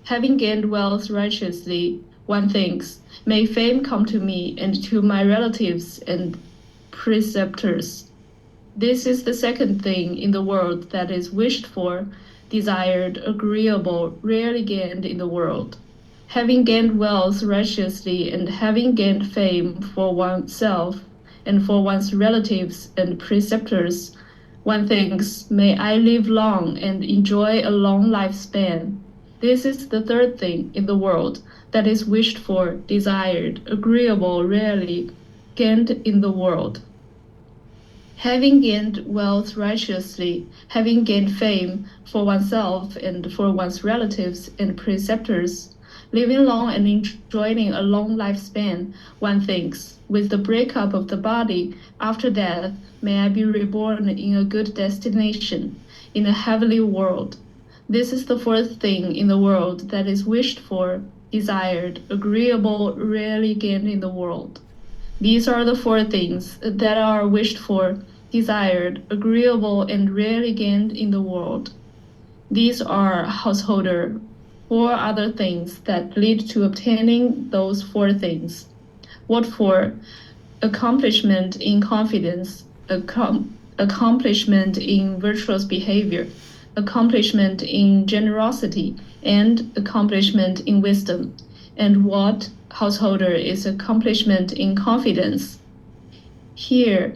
Having gained wealth righteously, one thinks, may fame come to me and to my relatives and preceptors. This is the second thing in the world that is wished for, desired, agreeable, rarely gained in the world. Having gained wealth righteously and having gained fame for oneself and for one's relatives and preceptors, one thinks, may I live long and enjoy a long lifespan. This is the third thing in the world that is wished for, desired, agreeable, rarely gained in the world. Having gained wealth righteously, having gained fame for oneself and for one's relatives and preceptors, living long and enjoying a long lifespan, one thinks, with the breakup of the body after death, may I be reborn in a good destination, in a heavenly world. This is the fourth thing in the world that is wished for, desired, agreeable, rarely gained in the world. These are the four things that are wished for, desired, agreeable, and rarely gained in the world. These are, householder, four other things that lead to obtaining those four things. What for? Accomplishment in confidence, accomplishment in virtuous behavior, accomplishment in generosity, and accomplishment in wisdom. And what, householder, is accomplishment in confidence? Here,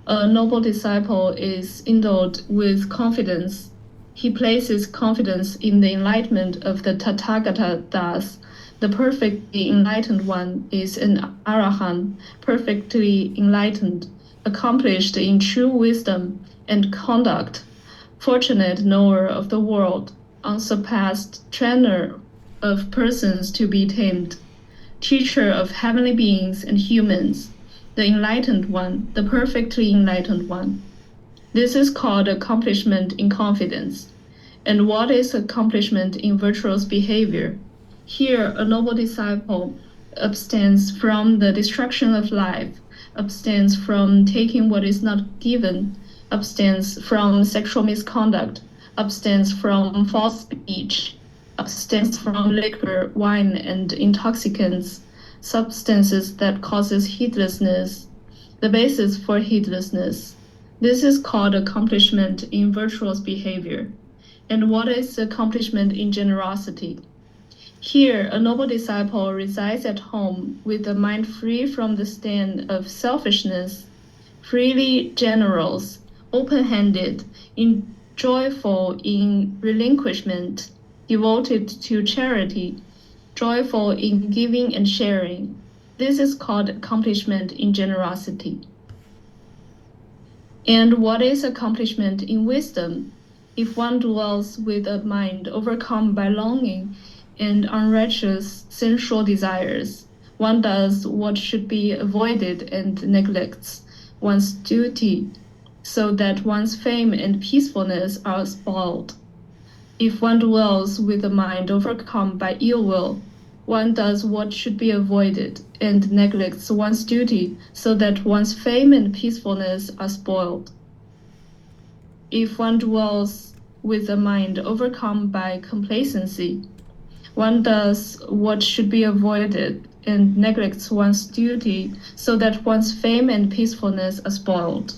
a noble disciple is endowed with confidence. He places confidence in the enlightenment of the Tathagata Das. The perfectly enlightened one is an arahant, perfectly enlightened, accomplished in true wisdom and conduct, fortunate knower of the world, unsurpassed trainer of persons to be tamed, teacher of heavenly beings and humans, the enlightened one, the perfectly enlightened one. This is called accomplishment in confidence. And what is accomplishment in virtuous behavior? Here, a noble disciple abstains from the destruction of life, abstains from taking what is not given, abstains from sexual misconduct, abstains from false speech, abstains from liquor, wine, and intoxicants, substances that causes heedlessness, the basis for heedlessness. This is called accomplishment in virtuous behavior. And what is accomplishment in generosity? Here, a noble disciple resides at home with a mind free from the stain of selfishness, freely generous, open-handed, joyful in relinquishment, devoted to charity, joyful in giving and sharing. This is called accomplishment in generosity. And what is accomplishment in wisdom? If one dwells with a mind overcome by longing and unrighteous sensual desires, one does what should be avoided and neglects one's duty, so that one's fame and peacefulness are spoiled. If one dwells with a mind overcome by ill will, one does what should be avoided and neglects one's duty, so that one's fame and peacefulness are spoiled. If one dwells with a mind overcome by complacency, one does what should be avoided and neglects one's duty, so that one's fame and peacefulness are spoiled.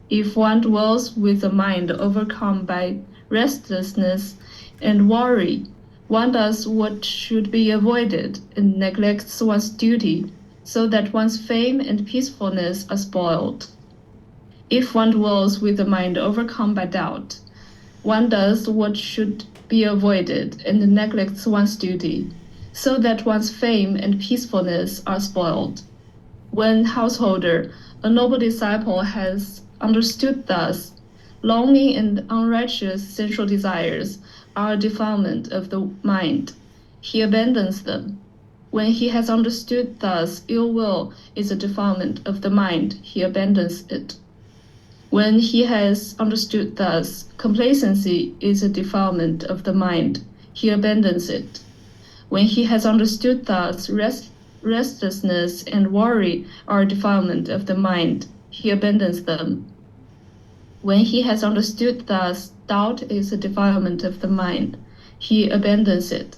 If one dwells with a mind overcome by restlessness and worry, one does what should be avoided and neglects one's duty, so that one's fame and peacefulness are spoiled. If one dwells with a mind overcome by doubt, one does what should be avoided and neglects one's duty, so that one's fame and peacefulness are spoiled. When, householder, a noble disciple has understood thus, longing and unrighteous sensual desires are a defilement of the mind. He abandons them. When he has understood thus, ill will is a defilement of the mind. He abandons it. When he has understood thus, complacency is a defilement of the mind. He abandons it. When he has understood thus, restlessness and worry are a defilement of the mind. He abandons them. When he has understood thus, doubt is a defilement of the mind. He abandons it.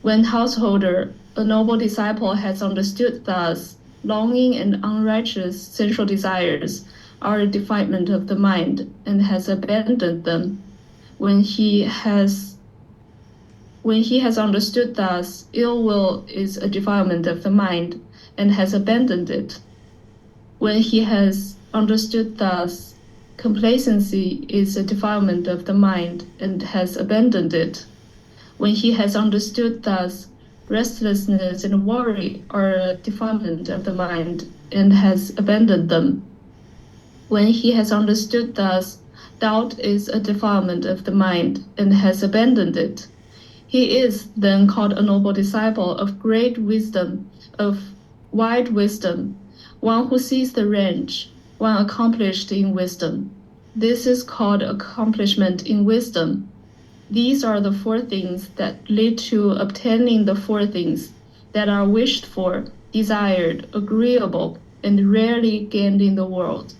When, householder, a noble disciple has understood thus, longing and unrighteous sensual desires are a defilement of the mind and has abandoned them. When he has understood thus, ill will is a defilement of the mind and has abandoned it. When he has understood thus, complacency is a defilement of the mind and has abandoned it. When he has understood thus, restlessness and worry are a defilement of the mind and has abandoned them. When he has understood thus, doubt is a defilement of the mind and has abandoned it. He is then called a noble disciple of great wisdom, of wide wisdom, one who sees the range, one accomplished in wisdom. This is called accomplishment in wisdom. These are the four things that lead to obtaining the four things that are wished for, desired, agreeable, and rarely gained in the world.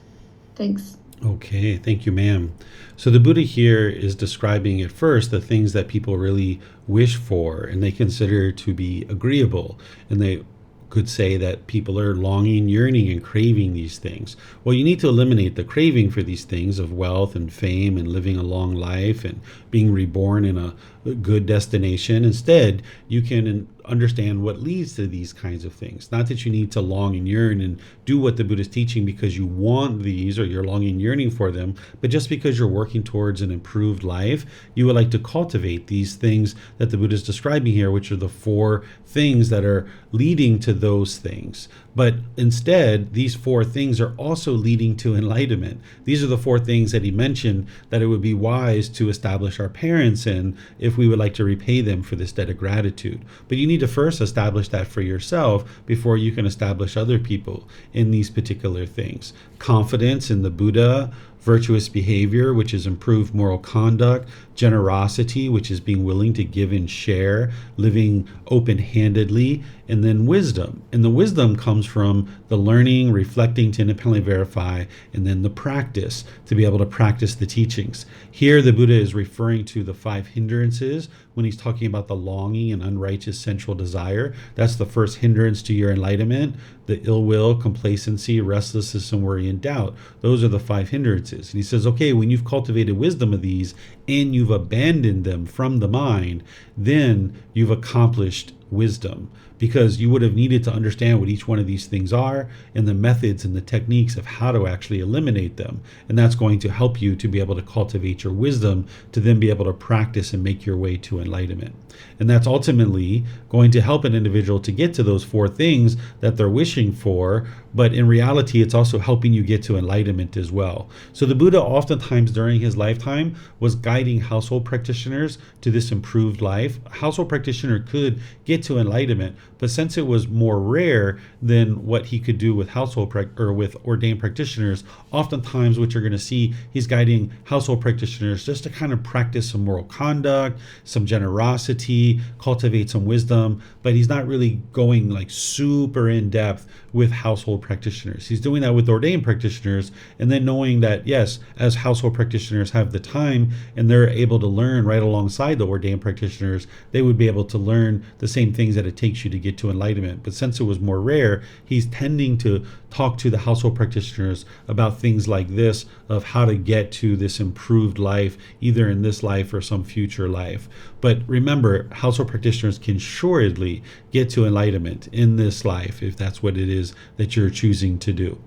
Thanks. Okay, thank you, ma'am. So the Buddha here is describing at first the things that people really wish for and they consider to be agreeable. And they could say that people are longing, yearning, and craving these things. Well, you need to eliminate the craving for these things of wealth and fame and living a long life and being reborn in a good destination. Instead, you can understand what leads to these kinds of things. Not that you need to long and yearn and do what the Buddha is teaching because you want these or you're longing and yearning for them, but just because you're working towards an improved life, you would like to cultivate these things that the Buddha is describing here, which are the four things that are leading to those things. But instead, these four things are also leading to enlightenment. These are the four things that he mentioned that it would be wise to establish our parents in if we would like to repay them for this debt of gratitude. But you need to first establish that for yourself before you can establish other people in these particular things. Confidence in the Buddha, virtuous behavior, which is improved moral conduct, generosity, which is being willing to give and share, living open-handedly, and then wisdom. And the wisdom comes from the learning, reflecting to independently verify, and then the practice to be able to practice the teachings. Here, the Buddha is referring to the 5 hindrances when he's talking about the longing and unrighteous sensual desire. That's the first hindrance to your enlightenment. The ill will, complacency, restlessness, and worry and doubt. Those are the 5 hindrances. And he says, okay, when you've cultivated wisdom of these and you've abandoned them from the mind, then you've accomplished wisdom, because you would have needed to understand what each one of these things are and the methods and the techniques of how to actually eliminate them. And that's going to help you to be able to cultivate your wisdom to then be able to practice and make your way to enlightenment. And that's ultimately going to help an individual to get to those 4 things that they're wishing for, but in reality, it's also helping you get to enlightenment as well. So the Buddha oftentimes during his lifetime was guiding household practitioners to this improved life. A household practitioner could get to enlightenment, but since it was more rare than what he could do with with ordained practitioners, oftentimes what you're going to see, he's guiding household practitioners just to kind of practice some moral conduct, some generosity, cultivate some wisdom, but he's not really going like super in depth with household practitioners. He's doing that with ordained practitioners, and then knowing that, yes, as household practitioners have the time and they're able to learn right alongside the ordained practitioners, they would be able to learn the same things that it takes you to get to enlightenment. But since it was more rare, he's tending to talk to the household practitioners about things like this, of how to get to this improved life, either in this life or some future life. But remember, household practitioners can assuredly get to enlightenment in this life if that's what it is that you're choosing to do.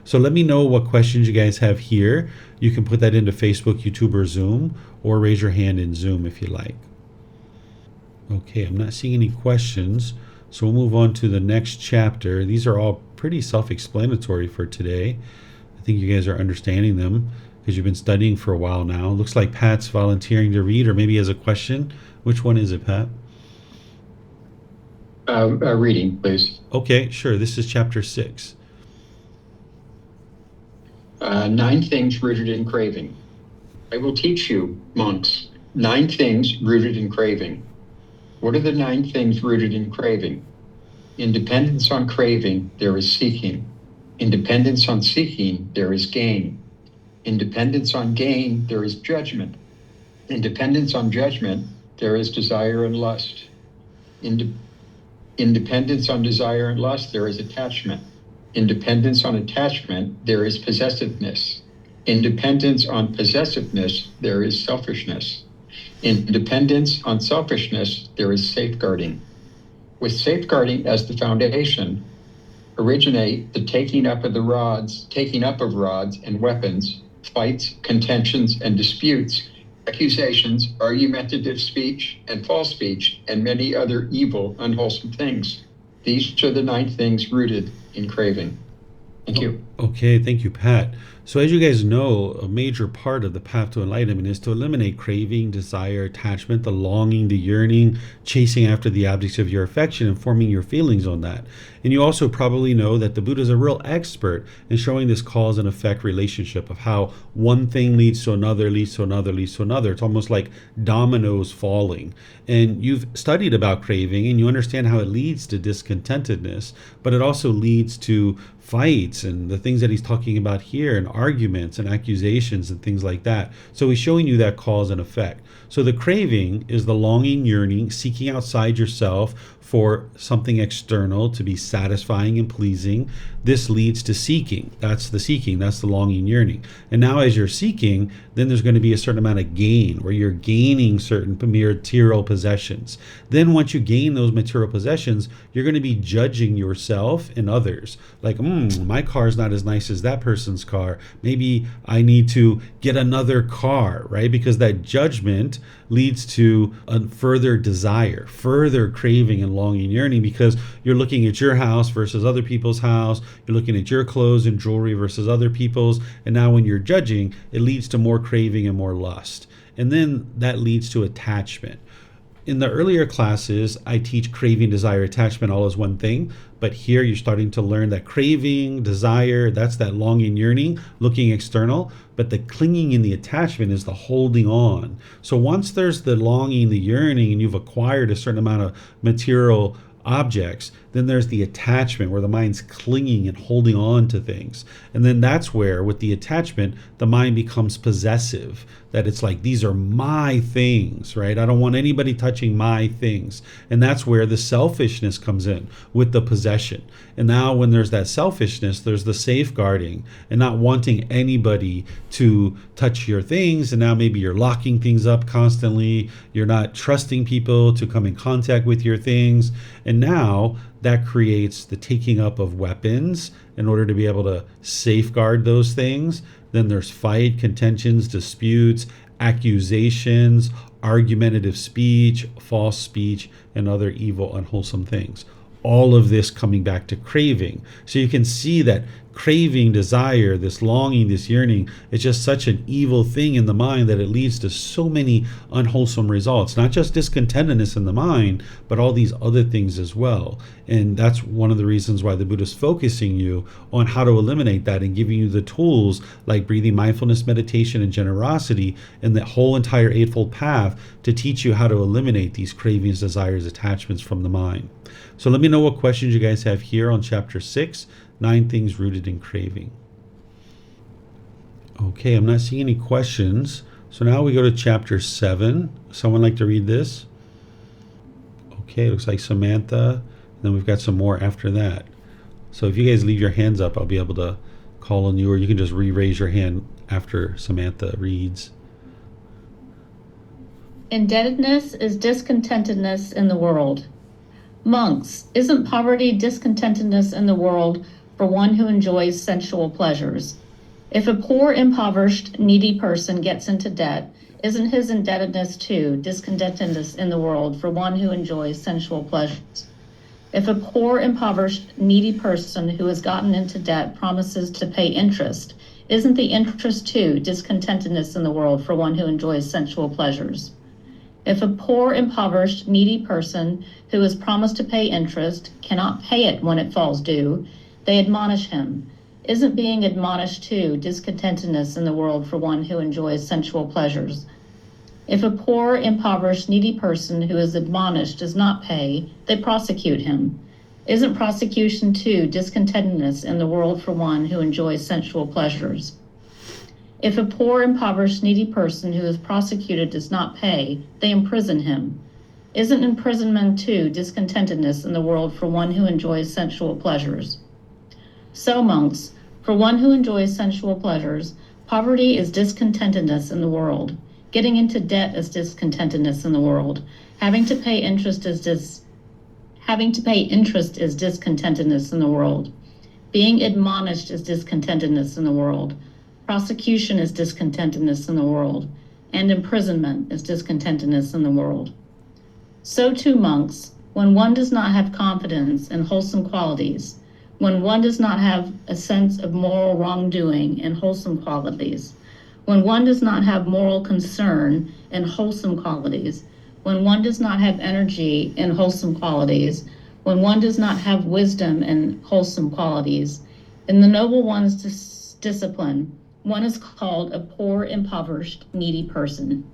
So let me know what questions you guys have here. You can put that into Facebook, YouTube, or Zoom, or raise your hand in Zoom if you like. Okay, I'm not seeing any questions, so we'll move on to the next chapter. These are all pretty self-explanatory for today. I think you guys are understanding them because you've been studying for a while now. Looks like Pat's volunteering to read, or maybe he has a question. Which one is it, Pat? Reading, please. Okay, sure. This is chapter 6. 9 things rooted in craving. I will teach you, monks, 9 things rooted in craving. What are the 9 things rooted in craving? Independence on craving, there is seeking. Independence on seeking, there is gain. Independence on gain, there is judgment. Independence on judgment, there is desire and lust. Independence on desire and lust, there is attachment. Independence on attachment, there is possessiveness. Independence on possessiveness, there is selfishness. Independence on selfishness, there is safeguarding. With safeguarding as the foundation, originate the taking up of rods and weapons, fights, contentions, and disputes, accusations, argumentative speech, and false speech, and many other evil, unwholesome things. These are the 9 things rooted in craving. Thank you. Okay, thank you, Pat. So as you guys know, a major part of the path to enlightenment is to eliminate craving, desire, attachment, the longing, the yearning, chasing after the objects of your affection and forming your feelings on that. And you also probably know that the Buddha is a real expert in showing this cause and effect relationship of how one thing leads to another, leads to another, leads to another. It's almost like dominoes falling. And you've studied about craving and you understand how it leads to discontentedness, but it also leads to fights and the things that he's talking about here, and arguments and accusations and things like that. So he's showing you that cause and effect. So the craving is the longing, yearning, seeking outside yourself for something external to be satisfying and pleasing. This leads to seeking. That's the seeking. That's the longing, yearning. And now as you're seeking, then there's going to be a certain amount of gain where you're gaining certain material possessions. Then once you gain those material possessions, you're going to be judging yourself and others. Like, my car's not as nice as that person's car. Maybe I need to get another car, right? Because that judgment leads to a further desire, further craving and longing, yearning, because you're looking at your house versus other people's house. You're looking at your clothes and jewelry versus other people's. And now when you're judging, it leads to more craving and more lust. And then that leads to attachment. In the earlier classes, I teach craving, desire, attachment all as one thing. But here you're starting to learn that craving, desire, that's that longing, yearning, looking external. But the clinging and the attachment is the holding on. So once there's the longing, the yearning, and you've acquired a certain amount of material objects, then there's the attachment where the mind's clinging and holding on to things. And then that's where, with the attachment, the mind becomes possessive, that it's like, these are my things, right? I don't want anybody touching my things. And that's where the selfishness comes in with the possession. And now when there's that selfishness, there's the safeguarding and not wanting anybody to touch your things. And now maybe you're locking things up constantly. You're not trusting people to come in contact with your things. And now that creates the taking up of weapons in order to be able to safeguard those things. Then there's fight, contentions, disputes, accusations, argumentative speech, false speech, and other evil, unwholesome things. All of this coming back to craving. So you can see that craving, desire, this longing, this yearning, it's just such an evil thing in the mind that it leads to so many unwholesome results. Not just discontentedness in the mind, but all these other things as well. And that's one of the reasons why the Buddha is focusing you on how to eliminate that and giving you the tools like breathing, mindfulness, meditation, and generosity, and the whole entire Eightfold Path to teach you how to eliminate these cravings, desires, attachments from the mind. So let me know what questions you guys have here on chapter 6, 9 things rooted in craving. Okay, I'm not seeing any questions. So now we go to chapter 7. Someone like to read this? Okay, looks like Samantha. And then we've got some more after that. So if you guys leave your hands up, I'll be able to call on you, or you can just re-raise your hand after Samantha reads. Indebtedness is discontentedness in the world. Monks, isn't poverty discontentedness in the world for one who enjoys sensual pleasures? If a poor, impoverished, needy person gets into debt, isn't his indebtedness too discontentedness in the world for one who enjoys sensual pleasures? If a poor, impoverished, needy person who has gotten into debt promises to pay interest, isn't the interest too discontentedness in the world for one who enjoys sensual pleasures? If a poor, impoverished, needy person who has promised to pay interest cannot pay it when it falls due, they admonish him. Isn't being admonished too discontentedness in the world for one who enjoys sensual pleasures? If a poor, impoverished, needy person who is admonished does not pay, they prosecute him. Isn't prosecution too discontentedness in the world for one who enjoys sensual pleasures? If a poor, impoverished, needy person who is prosecuted does not pay, they imprison him. Isn't imprisonment too discontentedness in the world for one who enjoys sensual pleasures? So, monks, for one who enjoys sensual pleasures, poverty is discontentedness in the world. Getting into debt is discontentedness in the world. Having to pay interest is discontentedness in the world. Being admonished is discontentedness in the world. Prosecution is discontentedness in the world. and imprisonment is discontentedness in the world. So too, monks, when one does not have confidence in wholesome qualities, when one does not have a sense of moral wrongdoing and wholesome qualities, when one does not have moral concern and wholesome qualities, when one does not have energy and wholesome qualities, when one does not have wisdom and wholesome qualities, in the noble one's discipline, one is called a poor, impoverished, needy person.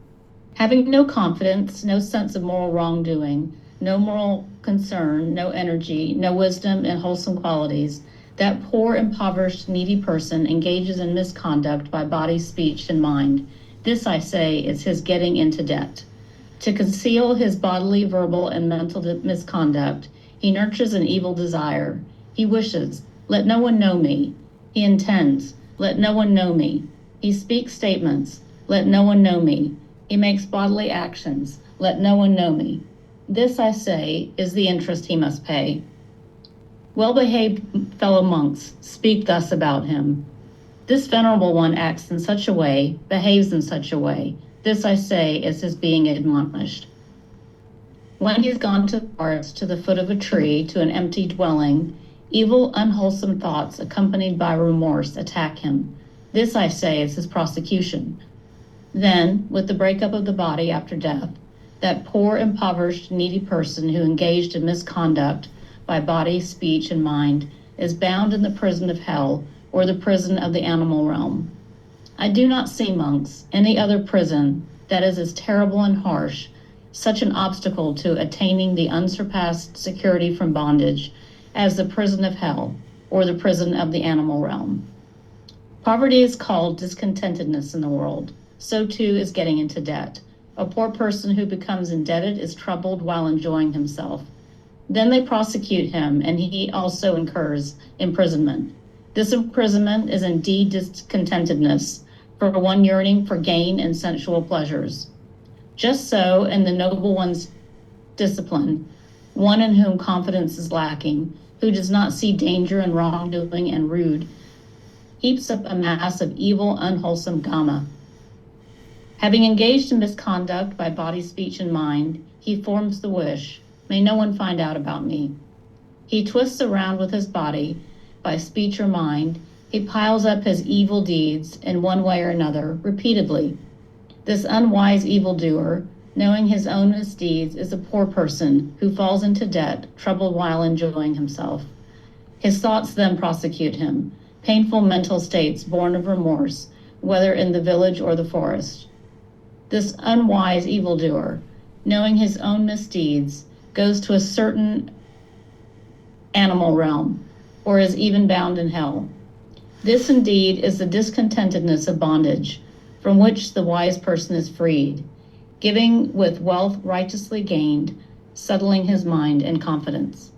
Having no confidence, no sense of moral wrongdoing, no moral concern, no energy, no wisdom and wholesome qualities, that poor, impoverished, needy person engages in misconduct by body, speech, and mind. This, I say, is his getting into debt. To conceal his bodily, verbal, and mental misconduct, he nurtures an evil desire. He wishes, let no one know me. He intends, let no one know me. He speaks statements, let no one know me. He makes bodily actions, let no one know me. This, I say, is the interest he must pay. Well-behaved fellow monks speak thus about him. This venerable one acts in such a way, behaves in such a way. This, I say, is his being admonished. When he has gone to the forest, to the foot of a tree, to an empty dwelling, evil, unwholesome thoughts accompanied by remorse attack him. This, I say, is his prosecution. Then, with the breakup of the body after death, that poor, impoverished, needy person who engaged in misconduct by body, speech, and mind is bound in the prison of hell or the prison of the animal realm. I do not see, monks, any other prison that is as terrible and harsh, such an obstacle to attaining the unsurpassed security from bondage as the prison of hell or the prison of the animal realm. Poverty is called discontentedness in the world. So too is getting into debt. A poor person who becomes indebted is troubled while enjoying himself. Then they prosecute him, and he also incurs imprisonment. This imprisonment is indeed discontentedness, for one yearning for gain and sensual pleasures. Just so, in the noble one's discipline, one in whom confidence is lacking, who does not see danger and wrongdoing and rude, heaps up a mass of evil, unwholesome dhamma. Having engaged in misconduct by body, speech, and mind, he forms the wish, may no one find out about me. He twists around with his body by speech or mind. He piles up his evil deeds in one way or another repeatedly. This unwise evildoer, knowing his own misdeeds, is a poor person who falls into debt, troubled while enjoying himself. His thoughts then prosecute him, painful mental states born of remorse, whether in the village or the forest. This unwise evildoer, knowing his own misdeeds, goes to a certain animal realm, or is even bound in hell. This indeed is the discontentedness of bondage, from which the wise person is freed, giving with wealth righteously gained, settling his mind and confidence.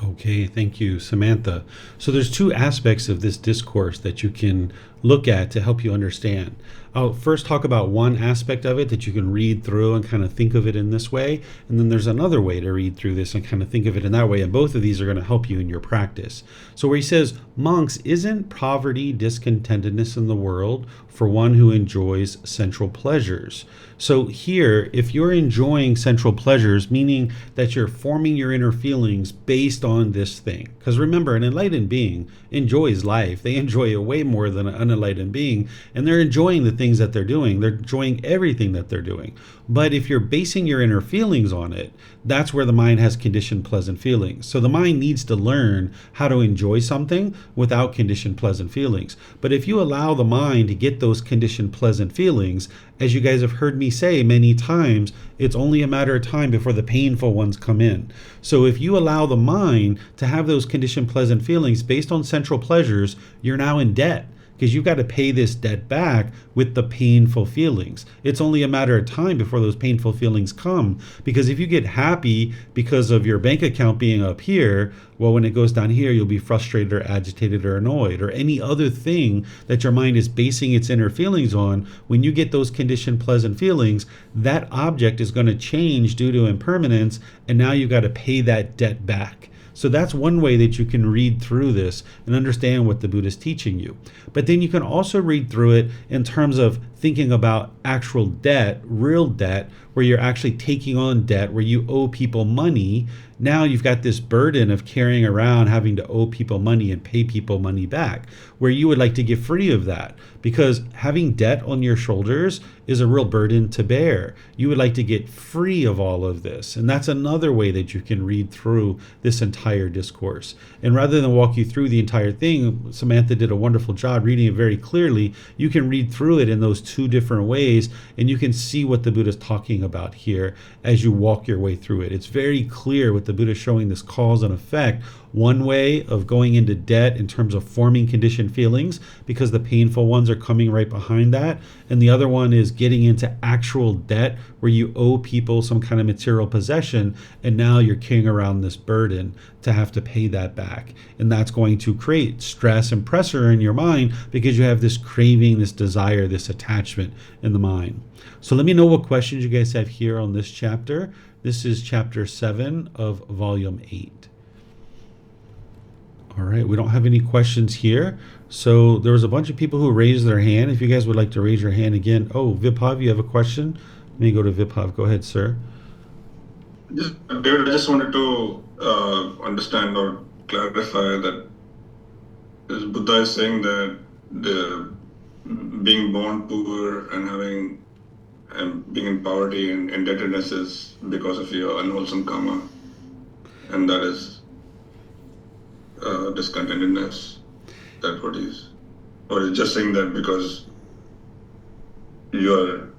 Okay, thank you, Samantha. So there's two aspects of this discourse that you can look at to help you understand. I'll first talk about one aspect of it that you can read through and kind of think of it in this way. And then there's another way to read through this and kind of think of it in that way. And both of these are going to help you in your practice. So where he says, monks, isn't poverty discontentedness in the world for one who enjoys sensual pleasures? So here, if you're enjoying sensual pleasures, meaning that you're forming your inner feelings based on this thing. Because remember, an enlightened being enjoys life. They enjoy it way more than an unenlightened being. And they're enjoying the things that they're doing. They're enjoying everything that they're doing. But if you're basing your inner feelings on it, that's where the mind has conditioned pleasant feelings. So the mind needs to learn how to enjoy something without conditioned pleasant feelings. But if you allow the mind to get those conditioned pleasant feelings, as you guys have heard me say many times, it's only a matter of time before the painful ones come in. So if you allow the mind to have those conditioned pleasant feelings based on sensual pleasures, you're now in debt, because you've got to pay this debt back with the painful feelings. It's only a matter of time before those painful feelings come, because if you get happy because of your bank account being up here, well, when it goes down here, you'll be frustrated or agitated or annoyed or any other thing that your mind is basing its inner feelings on. When you get those conditioned pleasant feelings, that object is going to change due to impermanence, and now you've got to pay that debt back. So that's one way that you can read through this and understand what the Buddha is teaching you. But then you can also read through it in terms of thinking about actual debt, real debt, where you're actually taking on debt, where you owe people money. Now you've got this burden of carrying around having to owe people money and pay people money back, where you would like to get free of that, because having debt on your shoulders is a real burden to bear. You would like to get free of all of this. And that's another way that you can read through this entire discourse. And rather than walk you through the entire thing, Samantha did a wonderful job reading it very clearly. You can read through it in those two different ways, and you can see what the Buddha is talking about here as you walk your way through it. It's very clear what the Buddha is showing, this cause and effect. One way of going into debt in terms of forming conditioned feelings, because the painful ones are coming right behind that. And the other one is getting into actual debt where you owe people some kind of material possession, and now you're carrying around this burden to have to pay that back. And that's going to create stress and pressure in your mind because you have this craving, this desire, this attachment in the mind. So let me know what questions you guys have here on this chapter. This is chapter 7 of volume 8. All right, we don't have any questions here. So there was a bunch of people who raised their hand. If you guys would like to raise your hand again. Oh, Vibhav, you have a question? Let me go to Vibhav. Go ahead, sir. David, I just wanted to understand or clarify that Buddha is saying that the being born poor and being in poverty and indebtedness is because of your unwholesome karma, and that is discontentedness. That's what he's, or he's just saying that because you're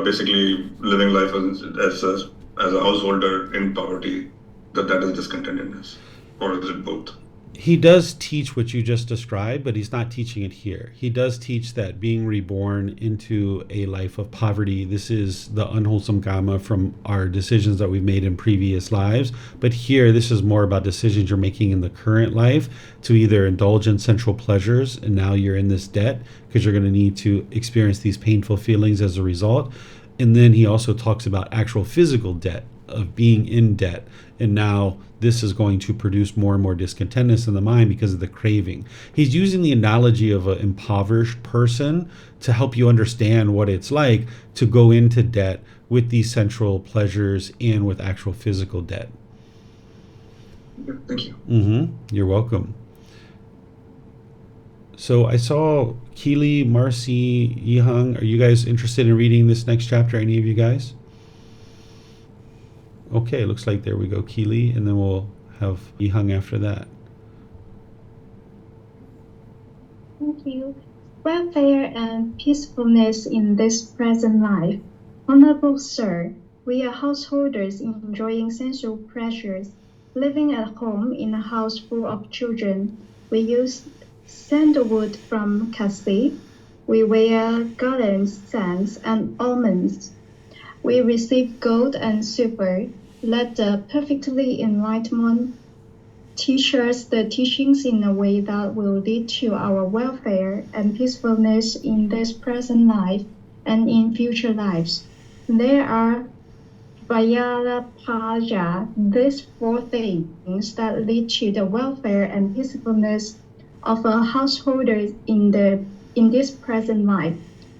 basically living life as a householder in poverty, that is discontentedness, or is it both? He does teach what you just described, but he's not teaching it here. He does teach that being reborn into a life of poverty, this is the unwholesome karma from our decisions that we've made in previous lives. But here, this is more about decisions you're making in the current life to either indulge in sensual pleasures, and now you're in this debt because you're going to need to experience these painful feelings as a result. And then he also talks about actual physical debt, of being in debt, and now this is going to produce more and more discontentness in the mind because of the craving. He's using the analogy of an impoverished person to help you understand what it's like to go into debt with these sensual pleasures and with actual physical debt. Thank you. You're welcome. So I saw Keely, Marcy, Yihang. Are you guys interested in reading this next chapter? Any of you guys? Okay, looks like there we go, Keely, and then we'll have Yihang after that. Thank you. Welfare and peacefulness in this present life. Honorable Sir, we are householders enjoying sensual pleasures, living at home in a house full of children. We use sandalwood from Kasi. We wear garlands, scents, and ornaments. We receive gold and silver. Let the perfectly enlightened teach us the teachings in a way that will lead to our welfare and peacefulness in this present life and in future lives. There are Vayarapaja, these 4 things that lead to the welfare and peacefulness of a householder in this present life.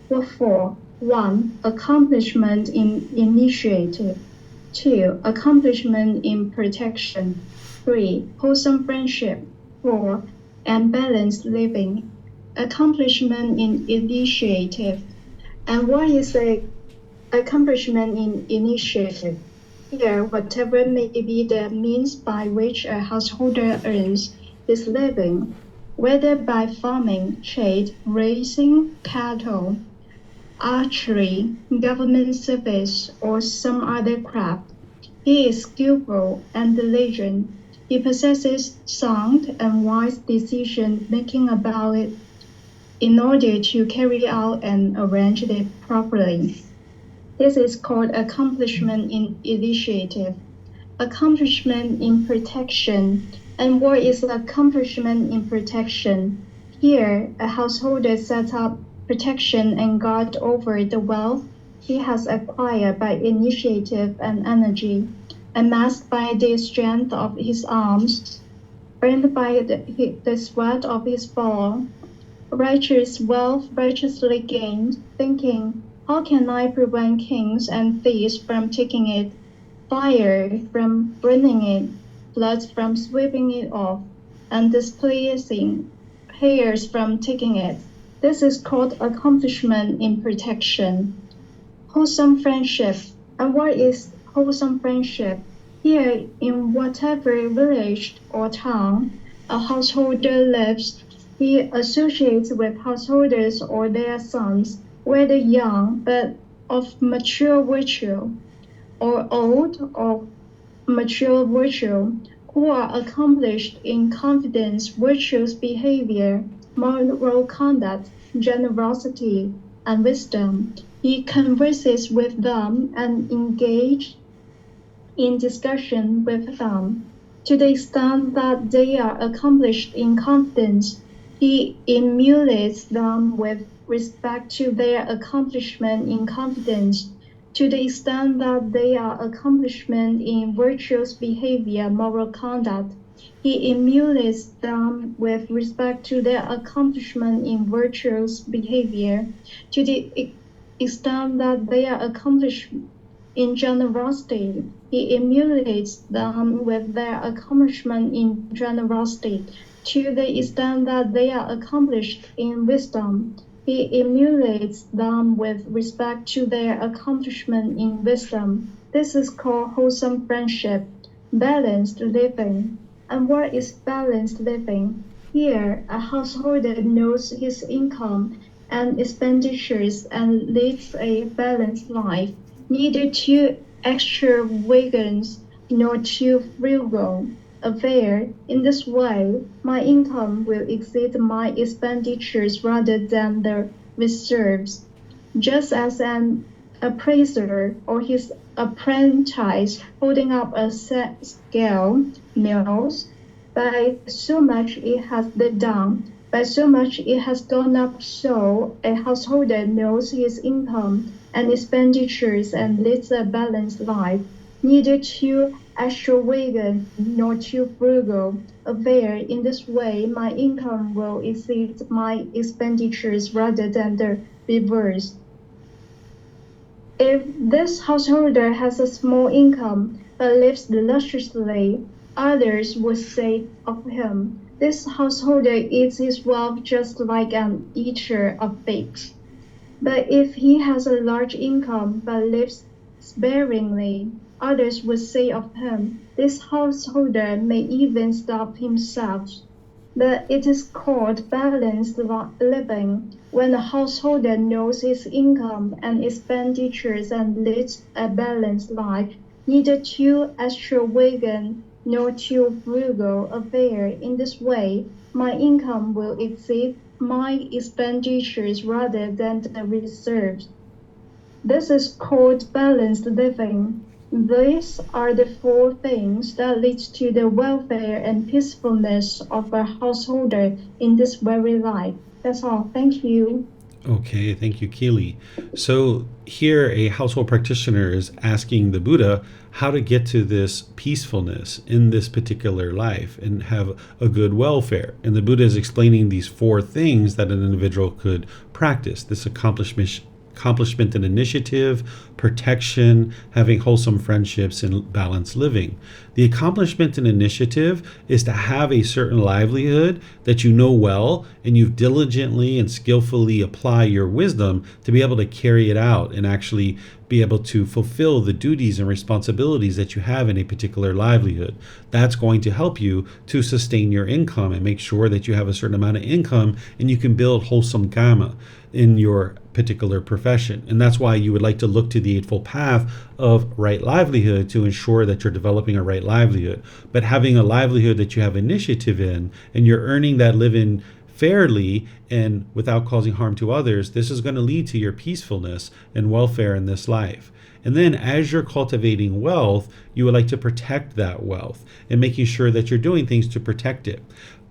What for? 1. Accomplishment in initiative. 2. Accomplishment in protection. 3. Wholesome friendship. 4. And balanced living. Accomplishment in initiative. And what is the accomplishment in initiative? Here, whatever may be the means by which a householder earns his living, whether by farming, trade, raising cattle, archery, government service, or some other craft. He is skillful and diligent. He possesses sound and wise decision-making about it in order to carry out and arrange it properly. This is called accomplishment in initiative. Accomplishment in protection. And what is accomplishment in protection? Here, a householder sets up protection and guard over the wealth he has acquired by initiative and energy, amassed by the strength of his arms, earned by the sweat of his brow, righteous wealth righteously gained, thinking, how can I prevent kings and thieves from taking it, fire from burning it, floods from sweeping it off, and displeasing hairs from taking it? This is called accomplishment in protection. Wholesome friendship. And what is wholesome friendship? Here, in whatever village or town a householder lives, he associates with householders or their sons, whether young but of mature virtue, or old or mature virtue, who are accomplished in confidence, virtuous behavior, moral conduct, generosity, and wisdom. He converses with them and engages in discussion with them. To the extent that they are accomplished in confidence, he emulates them with respect to their accomplishment in confidence. To the extent that they are accomplishment in virtuous behavior, moral conduct, he emulates them with respect to their accomplishment in virtuous behavior. To the extent that they are accomplished in generosity, he emulates them with their accomplishment in generosity. To the extent that they are accomplished in wisdom, he emulates them with respect to their accomplishment in wisdom. This is called wholesome friendship, balanced living. And what is balanced living? Here, a householder knows his income and expenditures and leads a balanced life, neither too extravagant nor too frugal. Aware, in this way, my income will exceed my expenditures rather than the reserves. Just as an appraiser or his apprentice holding up a scale knows, by so much it has done, by so much it has gone up, so a householder knows his income and expenditures and leads a balanced life, neither too extravagant nor too frugal. Aware, in this way, my income will exceed my expenditures rather than the reverse. If this householder has a small income but lives lusciously, others would say of him, this householder eats his wealth just like an eater of figs. But if he has a large income but lives sparingly, others would say of him, this householder may even starve himself. But it is called balanced living when a householder knows his income and expenditures and leads a balanced life, neither too extravagant nor too frugal. Aware, in this way, my income will exceed my expenditures rather than the reserves. This is called balanced living. These are the four things that lead to the welfare and peacefulness of a householder in this very life. That's all. Thank you. Okay, thank you, Keely. So here a household practitioner is asking the Buddha how to get to this peacefulness in this particular life and have a good welfare. And the Buddha is explaining these four things that an individual could practice: this accomplishment and initiative, protection, having wholesome friendships, and balanced living. The accomplishment and initiative is to have a certain livelihood that you know well, and you've diligently and skillfully apply your wisdom to be able to carry it out and actually be able to fulfill the duties and responsibilities that you have in a particular livelihood. That's going to help you to sustain your income and make sure that you have a certain amount of income and you can build wholesome dhamma in your particular profession. And that's why you would like to look to the Eightfold Path of right livelihood to ensure that you're developing a right livelihood. But having a livelihood that you have initiative in and you're earning that living fairly and without causing harm to others, this is going to lead to your peacefulness and welfare in this life. And then as you're cultivating wealth, you would like to protect that wealth and making sure that you're doing things to protect it.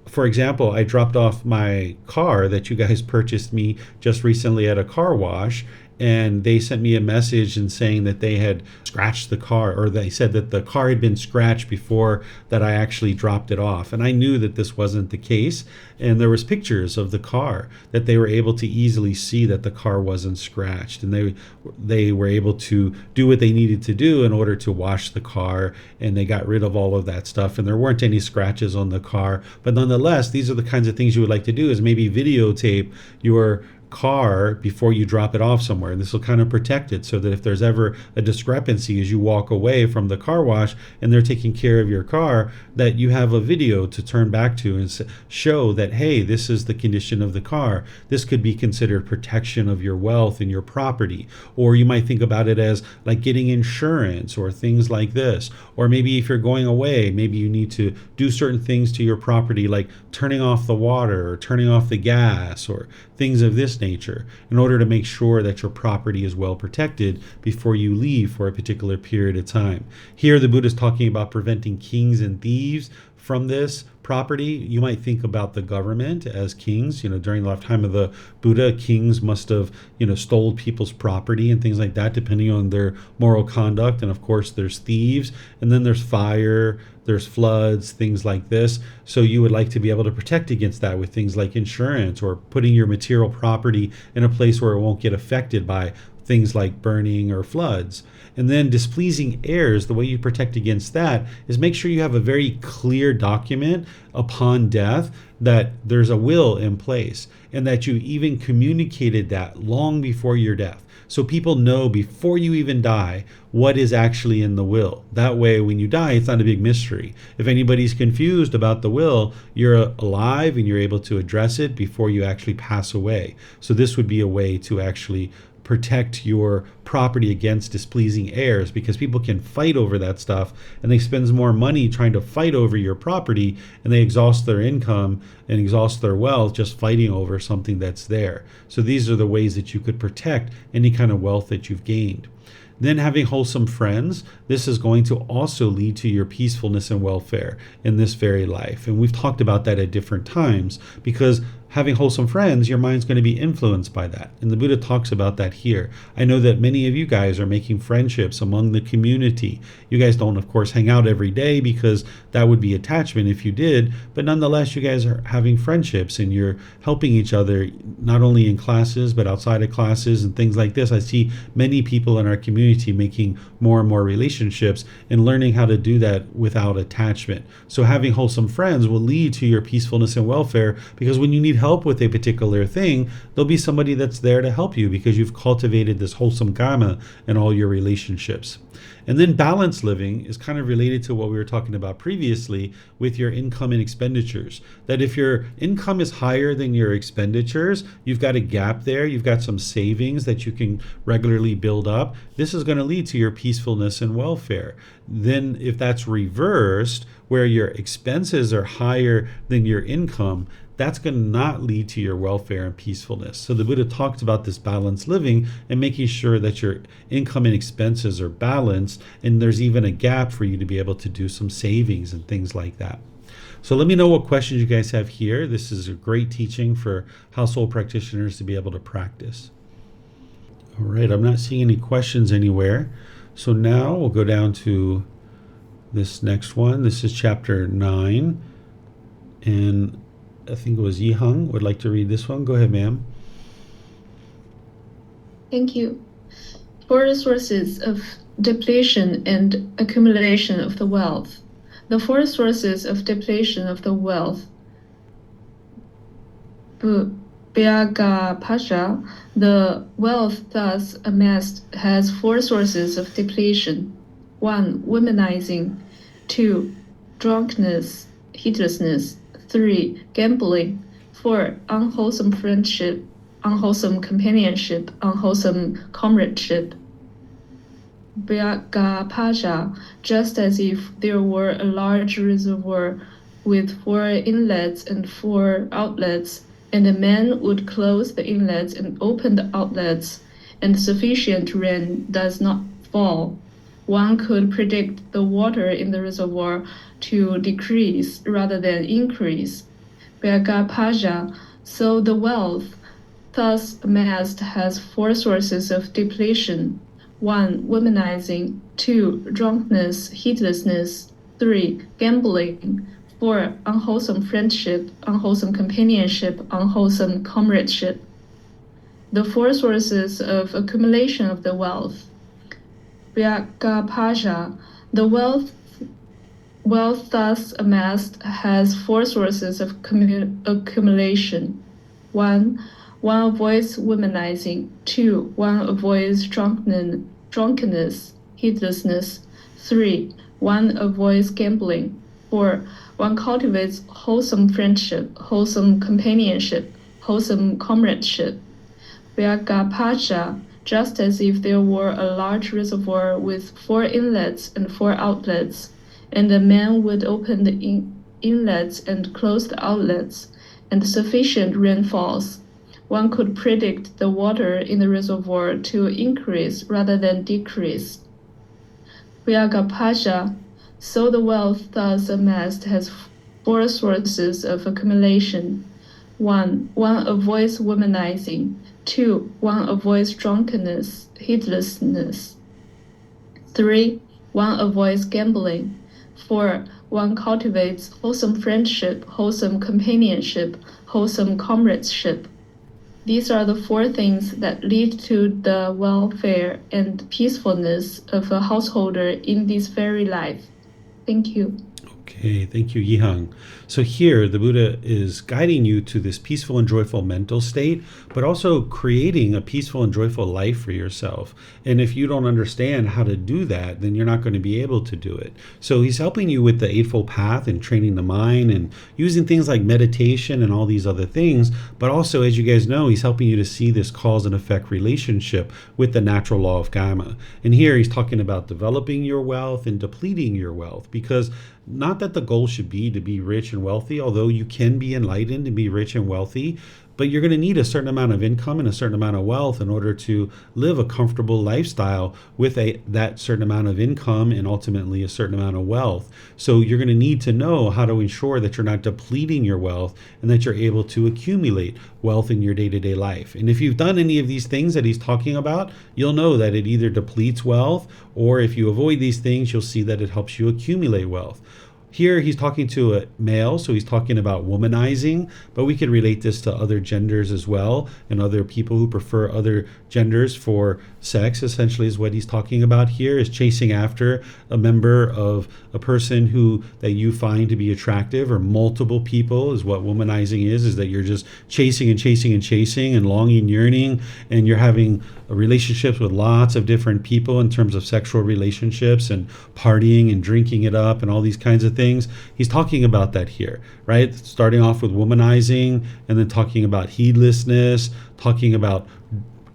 For example, I dropped off my car that you guys purchased me just recently at a car wash, and they sent me a message and saying that they had scratched the car, or they said that the car had been scratched before that I actually dropped it off. And I knew that this wasn't the case, and there was pictures of the car that they were able to easily see that the car wasn't scratched, and they were able to do what they needed to do in order to wash the car, and they got rid of all of that stuff, and there weren't any scratches on the car. But nonetheless, these are the kinds of things you would like to do, is maybe videotape your car before you drop it off somewhere, and this will kind of protect it, so that if there's ever a discrepancy as you walk away from the car wash and they're taking care of your car, that you have a video to turn back to and show that, hey, this is the condition of the car. This could be considered protection of your wealth and your property. Or you might think about it as like getting insurance or things like this. Or maybe if you're going away, maybe you need to do certain things to your property, like turning off the water or turning off the gas or things of this nature, in order to make sure that your property is well protected before you leave for a particular period of time. Here the Buddha is talking about preventing kings and thieves from this property. You might think about the government as kings. During the lifetime of the Buddha, kings must have stole people's property and things like that, depending on their moral conduct. And of course there's thieves, and then there's fire, there's floods, things like this. So you would like to be able to protect against that with things like insurance, or putting your material property in a place where it won't get affected by things like burning or floods. And then displeasing heirs, the way you protect against that is make sure you have a very clear document upon death that there's a will in place, and that you even communicated that long before your death. So people know before you even die what is actually in the will. That way, when you die, it's not a big mystery. If anybody's confused about the will, you're alive and you're able to address it before you actually pass away. So this would be a way to actually protect your property against displeasing heirs, because people can fight over that stuff, and they spend more money trying to fight over your property, and they exhaust their income and exhaust their wealth just fighting over something that's there. So these are the ways that you could protect any kind of wealth that you've gained. Then having wholesome friends, this is going to also lead to your peacefulness and welfare in this very life. And we've talked about that at different times, because having wholesome friends, your mind's going to be influenced by that. And the Buddha talks about that here. I know that many of you guys are making friendships among the community. You guys don't, of course, hang out every day, because that would be attachment if you did. But nonetheless, you guys are having friendships, and you're helping each other, not only in classes, but outside of classes and things like this. I see many people in our community making more and more relationships and learning how to do that without attachment. So having wholesome friends will lead to your peacefulness and welfare, because when you need help with a particular thing, there'll be somebody that's there to help you, because you've cultivated this wholesome karma in all your relationships. And then balanced living is kind of related to what we were talking about previously with your income and expenditures. That if your income is higher than your expenditures, you've got a gap there, you've got some savings that you can regularly build up. This is going to lead to your peacefulness and welfare. Then if that's reversed, where your expenses are higher than your income, that's going to not lead to your welfare and peacefulness. So the Buddha talks about this balanced living and making sure that your income and expenses are balanced, and there's even a gap for you to be able to do some savings and things like that. So let me know what questions you guys have here. This is a great teaching for household practitioners to be able to practice. All right, I'm not seeing any questions anywhere. So now we'll go down to this next one. This is chapter 9, and I think it was Yihang would like to read this one. Go ahead, ma'am. Thank you. For the sources of depletion and accumulation of the wealth, the four sources of depletion of the wealth, Vyagapasha, the wealth thus amassed has four sources of depletion. 1. Womanizing. 2. Drunkenness, heedlessness. 3. Gambling. 4. Unwholesome friendship, unwholesome companionship, unwholesome comradeship. Vyagapasha, just as if there were a large reservoir with 4 inlets and 4 outlets, and a man would close the inlets and open the outlets, and sufficient rain does not fall. One could predict the water in the reservoir to decrease rather than increase. Vyagapasha, so the wealth thus amassed has four sources of depletion. 1. Womanizing. 2. Drunkenness, heedlessness. 3. Gambling. 4. Unwholesome friendship, unwholesome companionship, unwholesome comradeship. The four sources of accumulation of the wealth. Vyagapaja. The wealth thus amassed has four sources of accumulation. 1. One avoids womanizing. 2. One avoids drunkenness, heedlessness. 3. One avoids gambling. 4. One cultivates wholesome friendship, wholesome companionship, wholesome comradeship. Vyagapaja, just as if there were a large reservoir with 4 inlets and 4 outlets, and a man would open the inlets and close the outlets, and sufficient rain falls. One could predict the water in the reservoir to increase rather than decrease. Vyagapaja, so the wealth thus amassed has 4 sources of accumulation. 1. One avoids womanizing. 2. One avoids drunkenness, heedlessness. 3. One avoids gambling. 4. One cultivates wholesome friendship, wholesome companionship, wholesome comradeship. These are the 4 things that lead to the welfare and peacefulness of a householder in this very life. Thank you. Okay, thank you, Yihang. So here, the Buddha is guiding you to this peaceful and joyful mental state, but also creating a peaceful and joyful life for yourself. And if you don't understand how to do that, then you're not going to be able to do it. So he's helping you with the Eightfold Path and training the mind and using things like meditation and all these other things. But also, as you guys know, he's helping you to see this cause and effect relationship with the natural law of karma. And here he's talking about developing your wealth and depleting your wealth, because not that the goal should be to be rich and wealthy, although you can be enlightened and be rich and wealthy, but you're going to need a certain amount of income and a certain amount of wealth in order to live a comfortable lifestyle with that certain amount of income and ultimately a certain amount of wealth. So you're going to need to know how to ensure that you're not depleting your wealth and that you're able to accumulate wealth in your day-to-day life. And if you've done any of these things that he's talking about, you'll know that it either depletes wealth, or if you avoid these things, you'll see that it helps you accumulate wealth. Here he's talking to a male, so he's talking about womanizing, but we could relate this to other genders as well, and other people who prefer other genders for sex, essentially is what he's talking about here, is chasing after a member of a person that you find to be attractive, or multiple people is what womanizing is that you're just chasing and chasing and chasing and longing, yearning, and you're having relationships with lots of different people in terms of sexual relationships and partying and drinking it up and all these kinds of things. He's talking about that here, right? Starting off with womanizing and then talking about heedlessness, talking about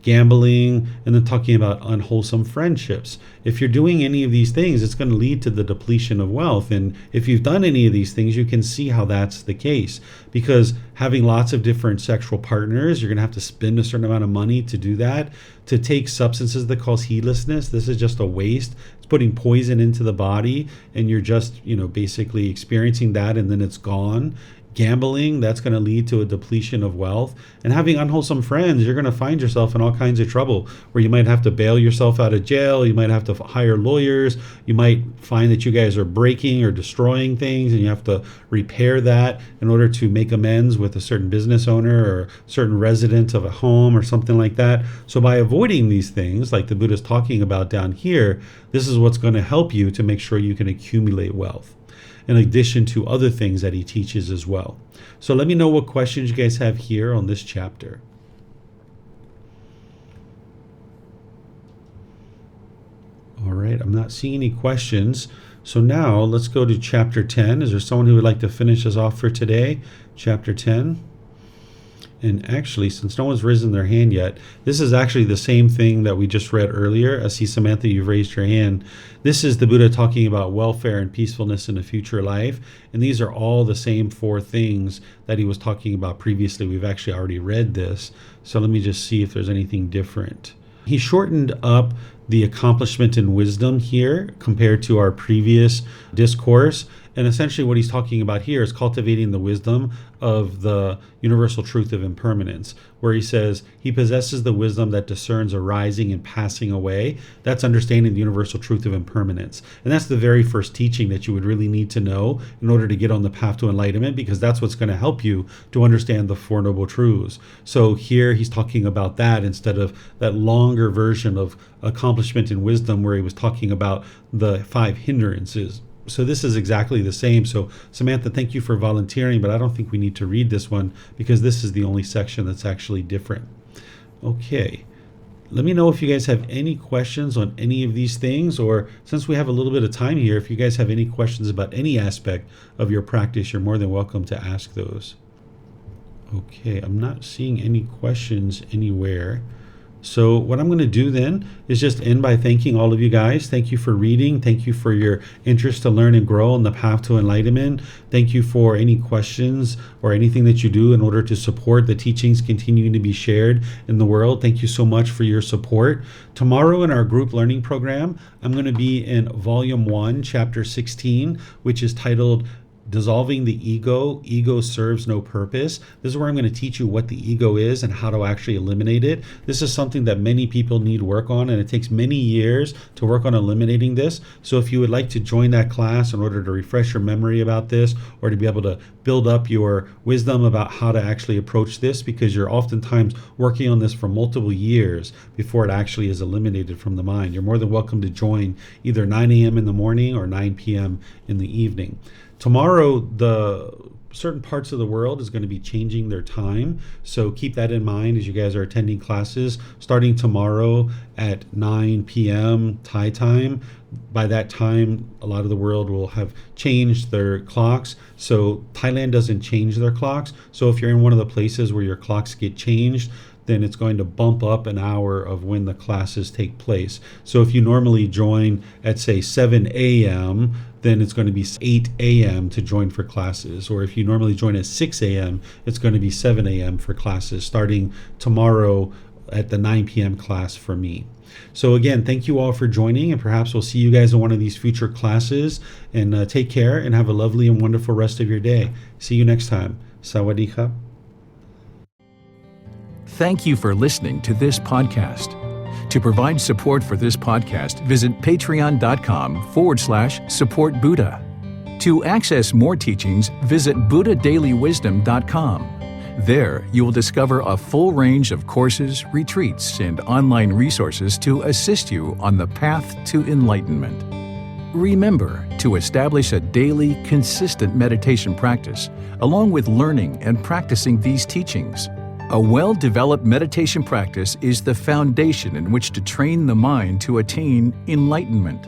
gambling, and then talking about unwholesome friendships. If you're doing any of these things, it's going to lead to the depletion of wealth. And if you've done any of these things, you can see how that's the case. Because having lots of different sexual partners, you're going to have to spend a certain amount of money to do that. To take substances that cause heedlessness, this is just a waste. It's putting poison into the body, and you're just, basically experiencing that, and then it's gone. Gambling, that's going to lead to a depletion of wealth. And having unwholesome friends, you're going to find yourself in all kinds of trouble, where you might have to bail yourself out of jail, you might have to hire lawyers, you might find that you guys are breaking or destroying things, and you have to repair that in order to make amends with a certain business owner or a certain resident of a home or something like that. So by avoiding these things, like the Buddha's talking about down here, this is what's going to help you to make sure you can accumulate wealth, in addition to other things that he teaches as well. So let me know what questions you guys have here on this chapter. All right, I'm not seeing any questions. So now let's go to chapter 10. Is there someone who would like to finish us off for today? Chapter 10. And actually, since no one's risen their hand yet, this is actually the same thing that we just read earlier. I see, Samantha, you've raised your hand. This is the Buddha talking about welfare and peacefulness in a future life. And these are all the same 4 things that he was talking about previously. We've actually already read this. So let me just see if there's anything different. He shortened up the accomplishment in wisdom here compared to our previous discourse. And essentially what he's talking about here is cultivating the wisdom of the universal truth of impermanence, where he says he possesses the wisdom that discerns arising and passing away. That's understanding the universal truth of impermanence. And that's the very first teaching that you would really need to know in order to get on the path to enlightenment, because that's what's going to help you to understand the Four Noble Truths. So here he's talking about that instead of that longer version of accomplishment in wisdom where he was talking about the 5 hindrances. So this is exactly the same. So Samantha, thank you for volunteering, but I don't think we need to read this one because this is the only section that's actually different. Okay. Let me know if you guys have any questions on any of these things, or since we have a little bit of time here, if you guys have any questions about any aspect of your practice, you're more than welcome to ask those. Okay, I'm not seeing any questions anywhere. So what I'm going to do then is just end by thanking all of you guys. Thank you for reading. Thank you for your interest to learn and grow on the path to enlightenment. Thank you for any questions or anything that you do in order to support the teachings continuing to be shared in the world. Thank you so much for your support. Tomorrow in our group learning program, I'm going to be in Volume 1, Chapter 16, which is titled Dissolving the Ego, Ego Serves No Purpose. This is where I'm going to teach you what the ego is and how to actually eliminate it. This is something that many people need work on, and it takes many years to work on eliminating this. So if you would like to join that class in order to refresh your memory about this, or to be able to build up your wisdom about how to actually approach this, because you're oftentimes working on this for multiple years before it actually is eliminated from the mind, you're more than welcome to join either 9 a.m. in the morning or 9 p.m. in the evening. Tomorrow, the certain parts of the world is going to be changing their time. So keep that in mind as you guys are attending classes. Starting tomorrow at 9 p.m. Thai time. By that time, a lot of the world will have changed their clocks. So Thailand doesn't change their clocks. So if you're in one of the places where your clocks get changed, then it's going to bump up an hour of when the classes take place. So if you normally join at, say, 7 a.m., then it's going to be 8 a.m. to join for classes. Or if you normally join at 6 a.m., it's going to be 7 a.m. for classes, starting tomorrow at the 9 p.m. class for me. So again, thank you all for joining, and perhaps we'll see you guys in one of these future classes. And take care and have a lovely and wonderful rest of your day. See you next time. Sawadee krap. Thank you for listening to this podcast. To provide support for this podcast, visit patreon.com/support Buddha. To access more teachings, visit buddhadailywisdom.com. There, you will discover a full range of courses, retreats, and online resources to assist you on the path to enlightenment. Remember to establish a daily, consistent meditation practice, along with learning and practicing these teachings. A well-developed meditation practice is the foundation in which to train the mind to attain enlightenment.